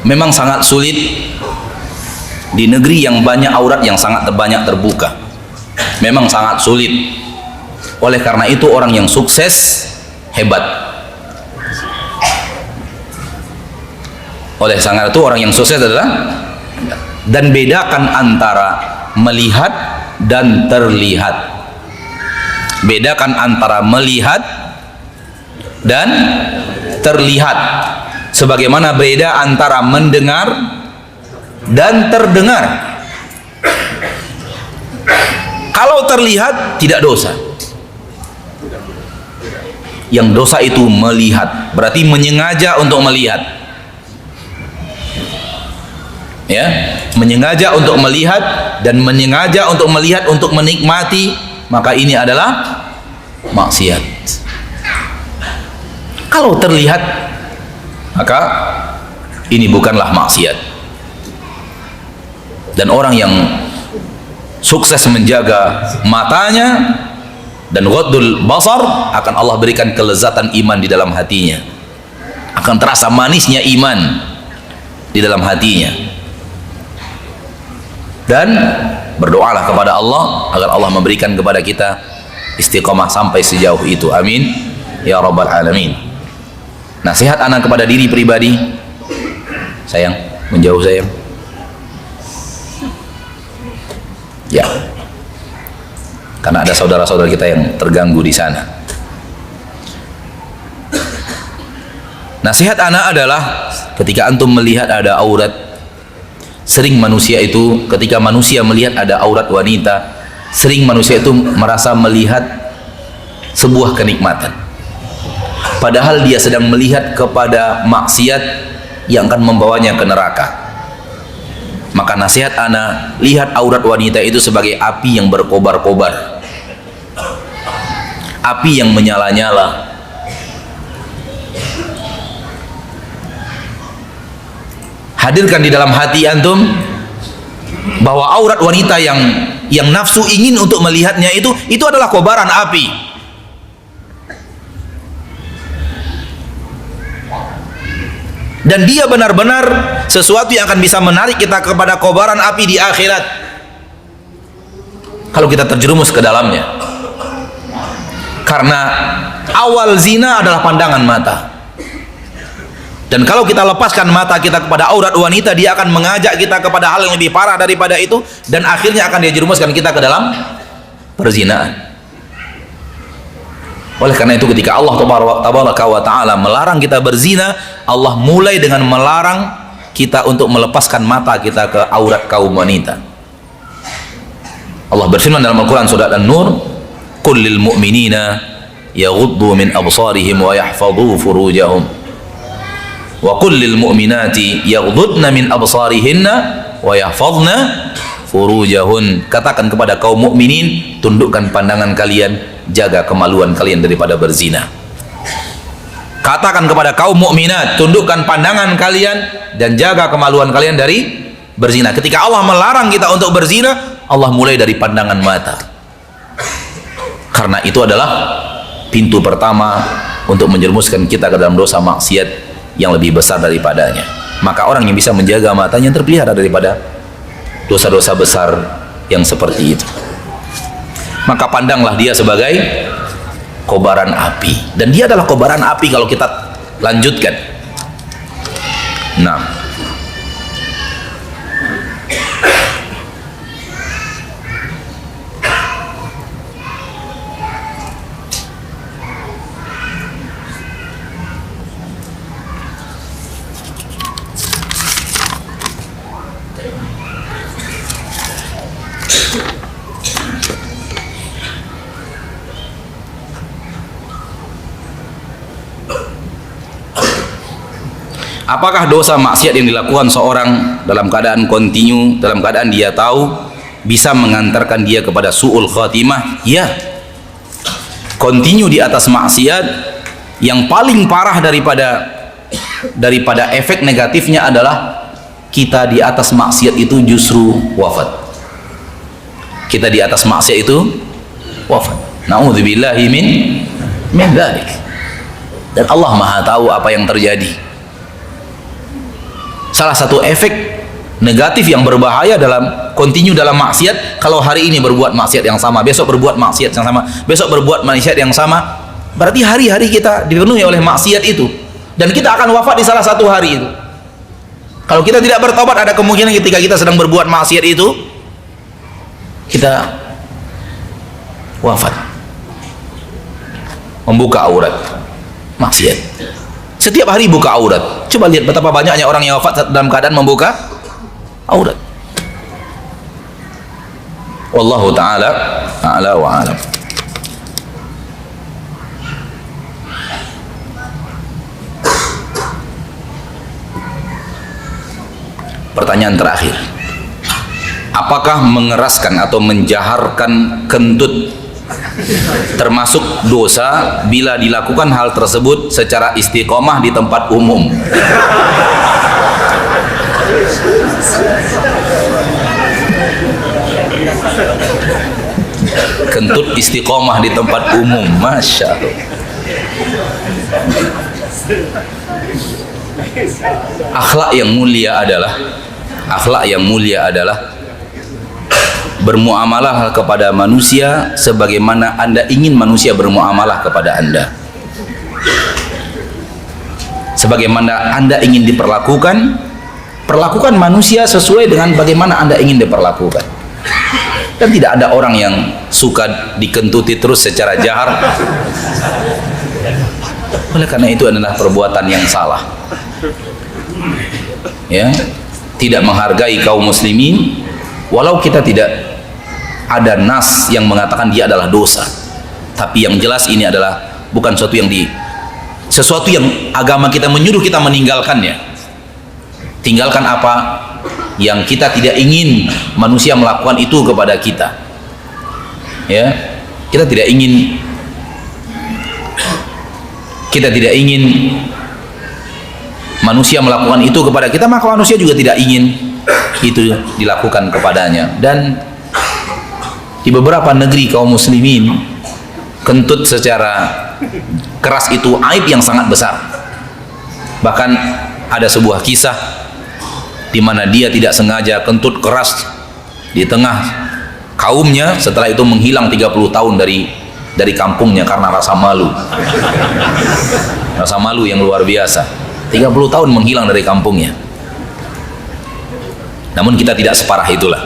memang sangat sulit di negeri yang banyak aurat yang sangat banyak terbuka. Memang sangat sulit. Oleh karena itu orang yang sukses hebat. Oleh sangat itu orang yang sukses adalah, dan bedakan antara melihat dan terlihat. Bedakan antara melihat dan terlihat. Sebagaimana beda antara mendengar dan terdengar. Kalau terlihat tidak dosa. Yang dosa itu melihat, berarti menyengaja untuk melihat. Ya, menyengaja untuk melihat dan menyengaja untuk melihat untuk menikmati, maka ini adalah maksiat. Kalau terlihat, maka ini bukanlah maksiat. Dan orang yang sukses menjaga matanya dan ghaddul basar, akan Allah berikan kelezatan iman di dalam hatinya, akan terasa manisnya iman di dalam hatinya. Dan berdoalah kepada Allah agar Allah memberikan kepada kita istiqomah sampai sejauh itu, amin ya rabbal alamin. Nasihat anak kepada diri pribadi, sayang, menjauh sayang ya, karena ada saudara-saudara kita yang terganggu di sana. Nasihat anak adalah, ketika antum melihat ada aurat, sering manusia itu, ketika manusia melihat ada aurat wanita, sering manusia itu merasa melihat sebuah kenikmatan, padahal dia sedang melihat kepada maksiat yang akan membawanya ke neraka. Maka nasihat ana, lihat aurat wanita itu sebagai api yang berkobar-kobar, api yang menyala-nyala. Hadirkan di dalam hati antum bahwa aurat wanita yang nafsu ingin untuk melihatnya itu adalah kobaran api. Dan dia benar-benar sesuatu yang akan bisa menarik kita kepada kobaran api di akhirat kalau kita terjerumus ke dalamnya. Karena awal zina adalah pandangan mata. Dan kalau kita lepaskan mata kita kepada aurat wanita, dia akan mengajak kita kepada hal yang lebih parah daripada itu, dan akhirnya akan dia jerumuskan kita ke dalam perzinaan. Oleh karena itu ketika Allah tabaraka wa ta'ala melarang kita berzina, Allah mulai dengan melarang kita untuk melepaskan mata kita ke aurat kaum wanita. Allah berfirman dalam Al-Quran surat An-Nur, "Qul lil mu'minina yaghuddu min absarihim wa yahfadhu furujahum wa qul lil mu'minati yaghuddna min absarihinna wa yahfadhna furujahun." Katakan kepada kaum mukminin, tundukkan pandangan kalian, jaga kemaluan kalian daripada berzina. Katakan kepada kaum mukminat, tundukkan pandangan kalian dan jaga kemaluan kalian dari berzina. Ketika Allah melarang kita untuk berzina, Allah mulai dari pandangan mata, karena itu adalah pintu pertama untuk menjerumuskan kita ke dalam dosa maksiat yang lebih besar daripadanya. Maka orang yang bisa menjaga matanya terpelihara daripada dosa-dosa besar yang seperti itu. Maka pandanglah dia sebagai kobaran api, dan dia adalah kobaran api kalau kita lanjutkan. Nah, apakah dosa maksiat yang dilakukan seorang dalam keadaan kontinu, dalam keadaan dia tahu, bisa mengantarkan dia kepada su'ul khatimah? Ya. Kontinu di atas maksiat, yang paling parah daripada efek negatifnya adalah kita di atas maksiat itu justru wafat. Kita di atas maksiat itu wafat. Na'udzubillahi min dzalik. Dan Allah Maha tahu apa yang terjadi. salah satu efek negatif yang berbahaya dalam continue dalam maksiat, kalau hari ini berbuat maksiat yang sama, besok berbuat maksiat yang sama, besok berbuat maksiat yang sama, berarti hari-hari kita dipenuhi oleh maksiat itu, dan kita akan wafat di salah satu hari itu. Kalau kita tidak bertobat, ada kemungkinan ketika kita sedang berbuat maksiat itu kita wafat, membuka aurat maksiat. Setiap hari buka aurat. Coba lihat betapa banyaknya orang yang wafat dalam keadaan membuka aurat. Wallahu ta'ala a'la wa a'lam. Pertanyaan terakhir, apakah mengeraskan atau menjaharkan kentut termasuk dosa bila dilakukan hal tersebut secara istiqomah di tempat umum? Kentut istiqomah di tempat umum, Masya Allah. Akhlak yang mulia adalah bermuamalah kepada manusia sebagaimana Anda ingin manusia bermuamalah kepada Anda. Sebagaimana Anda ingin diperlakukan, perlakukan manusia sesuai dengan bagaimana Anda ingin diperlakukan. Dan tidak ada orang yang suka dikentuti terus secara jahar. Oleh karena itu adalah perbuatan yang salah. Ya, tidak menghargai kaum muslimin, walau kita tidak ada nas yang mengatakan dia adalah dosa, tapi yang jelas ini adalah bukan sesuatu yang agama kita menyuruh kita meninggalkannya. Tinggalkan apa yang kita tidak ingin manusia melakukan itu kepada kita. Ya, kita tidak ingin manusia melakukan itu kepada kita, maka manusia juga tidak ingin itu dilakukan kepadanya. Dan di beberapa negeri kaum muslimin, kentut secara keras itu aib yang sangat besar. Bahkan ada sebuah kisah di mana dia tidak sengaja kentut keras di tengah kaumnya, setelah itu menghilang 30 tahun dari kampungnya karena rasa malu. Rasa malu yang luar biasa. 30 tahun menghilang dari kampungnya. Namun kita tidak separah itulah.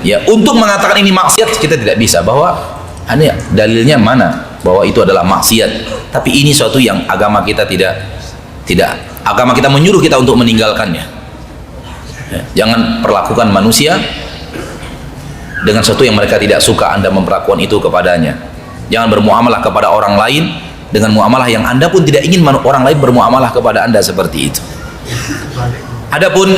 Ya, untuk mengatakan ini maksiat kita tidak bisa, bahwa ada dalilnya mana bahwa itu adalah maksiat. Tapi ini suatu yang agama kita tidak agama kita menyuruh kita untuk meninggalkannya. Ya, jangan perlakukan manusia dengan sesuatu yang mereka tidak suka Anda memperlakukan itu kepadanya. Jangan bermuamalah kepada orang lain dengan muamalah yang Anda pun tidak ingin orang lain bermuamalah kepada Anda seperti itu. Adapun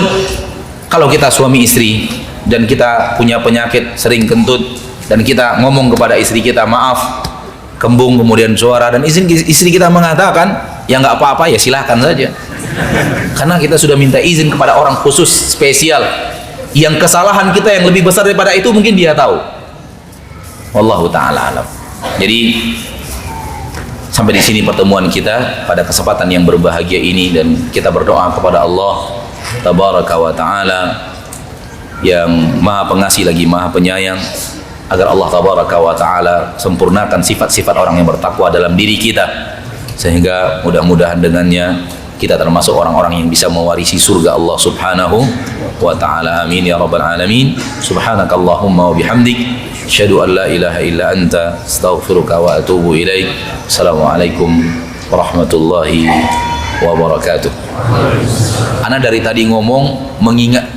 kalau kita suami istri dan kita punya penyakit sering kentut dan kita ngomong kepada istri kita, maaf, kembung kemudian suara, dan istri kita mengatakan ya nggak apa-apa, ya silahkan saja, karena kita sudah minta izin kepada orang khusus spesial yang kesalahan kita yang lebih besar daripada itu mungkin dia tahu. Wallahu ta'ala alam. Jadi sampai di sini pertemuan kita pada kesempatan yang berbahagia ini, dan kita berdoa kepada Allah tabaraka wa ta'ala yang maha pengasih lagi maha penyayang, agar Allah tabaraka wa ta'ala sempurnakan sifat-sifat orang yang bertakwa dalam diri kita, sehingga mudah-mudahan dengannya kita termasuk orang-orang yang bisa mewarisi surga Allah subhanahu wa ta'ala. Amin ya rabbal alamin. Subhanakallahumma wa bihamdik, asyhadu an la ilaha illa anta, astaghfiruka wa atubu ilaik. Assalamualaikum warahmatullahi wabarakatuh. Ana dari tadi ngomong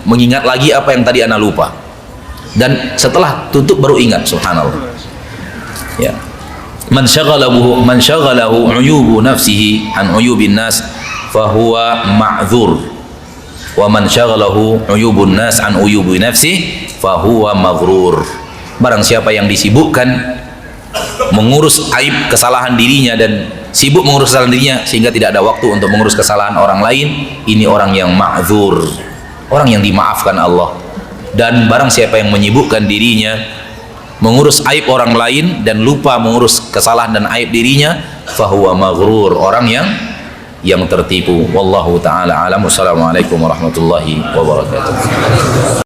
mengingat lagi apa yang tadi ana lupa, dan setelah tutup baru ingat, subhanallah. Ya, man syaghalahu uyubu nafsihi an uyubin nas fahuwa ma'dzur, wa man syaghalahu uyubun nas an uyubi nafsihi fahuwa maghrur. Barang siapa yang disibukkan mengurus aib kesalahan dirinya dan sibuk mengurus kesalahan dirinya sehingga tidak ada waktu untuk mengurus kesalahan orang lain, ini orang yang ma'dzur, orang yang dimaafkan Allah. Dan barang siapa yang menyibukkan dirinya mengurus aib orang lain dan lupa mengurus kesalahan dan aib dirinya, fahuwa maghrur, orang yang tertipu. Wallahu taala alam. Wassalamualaikum warahmatullahi wabarakatuh.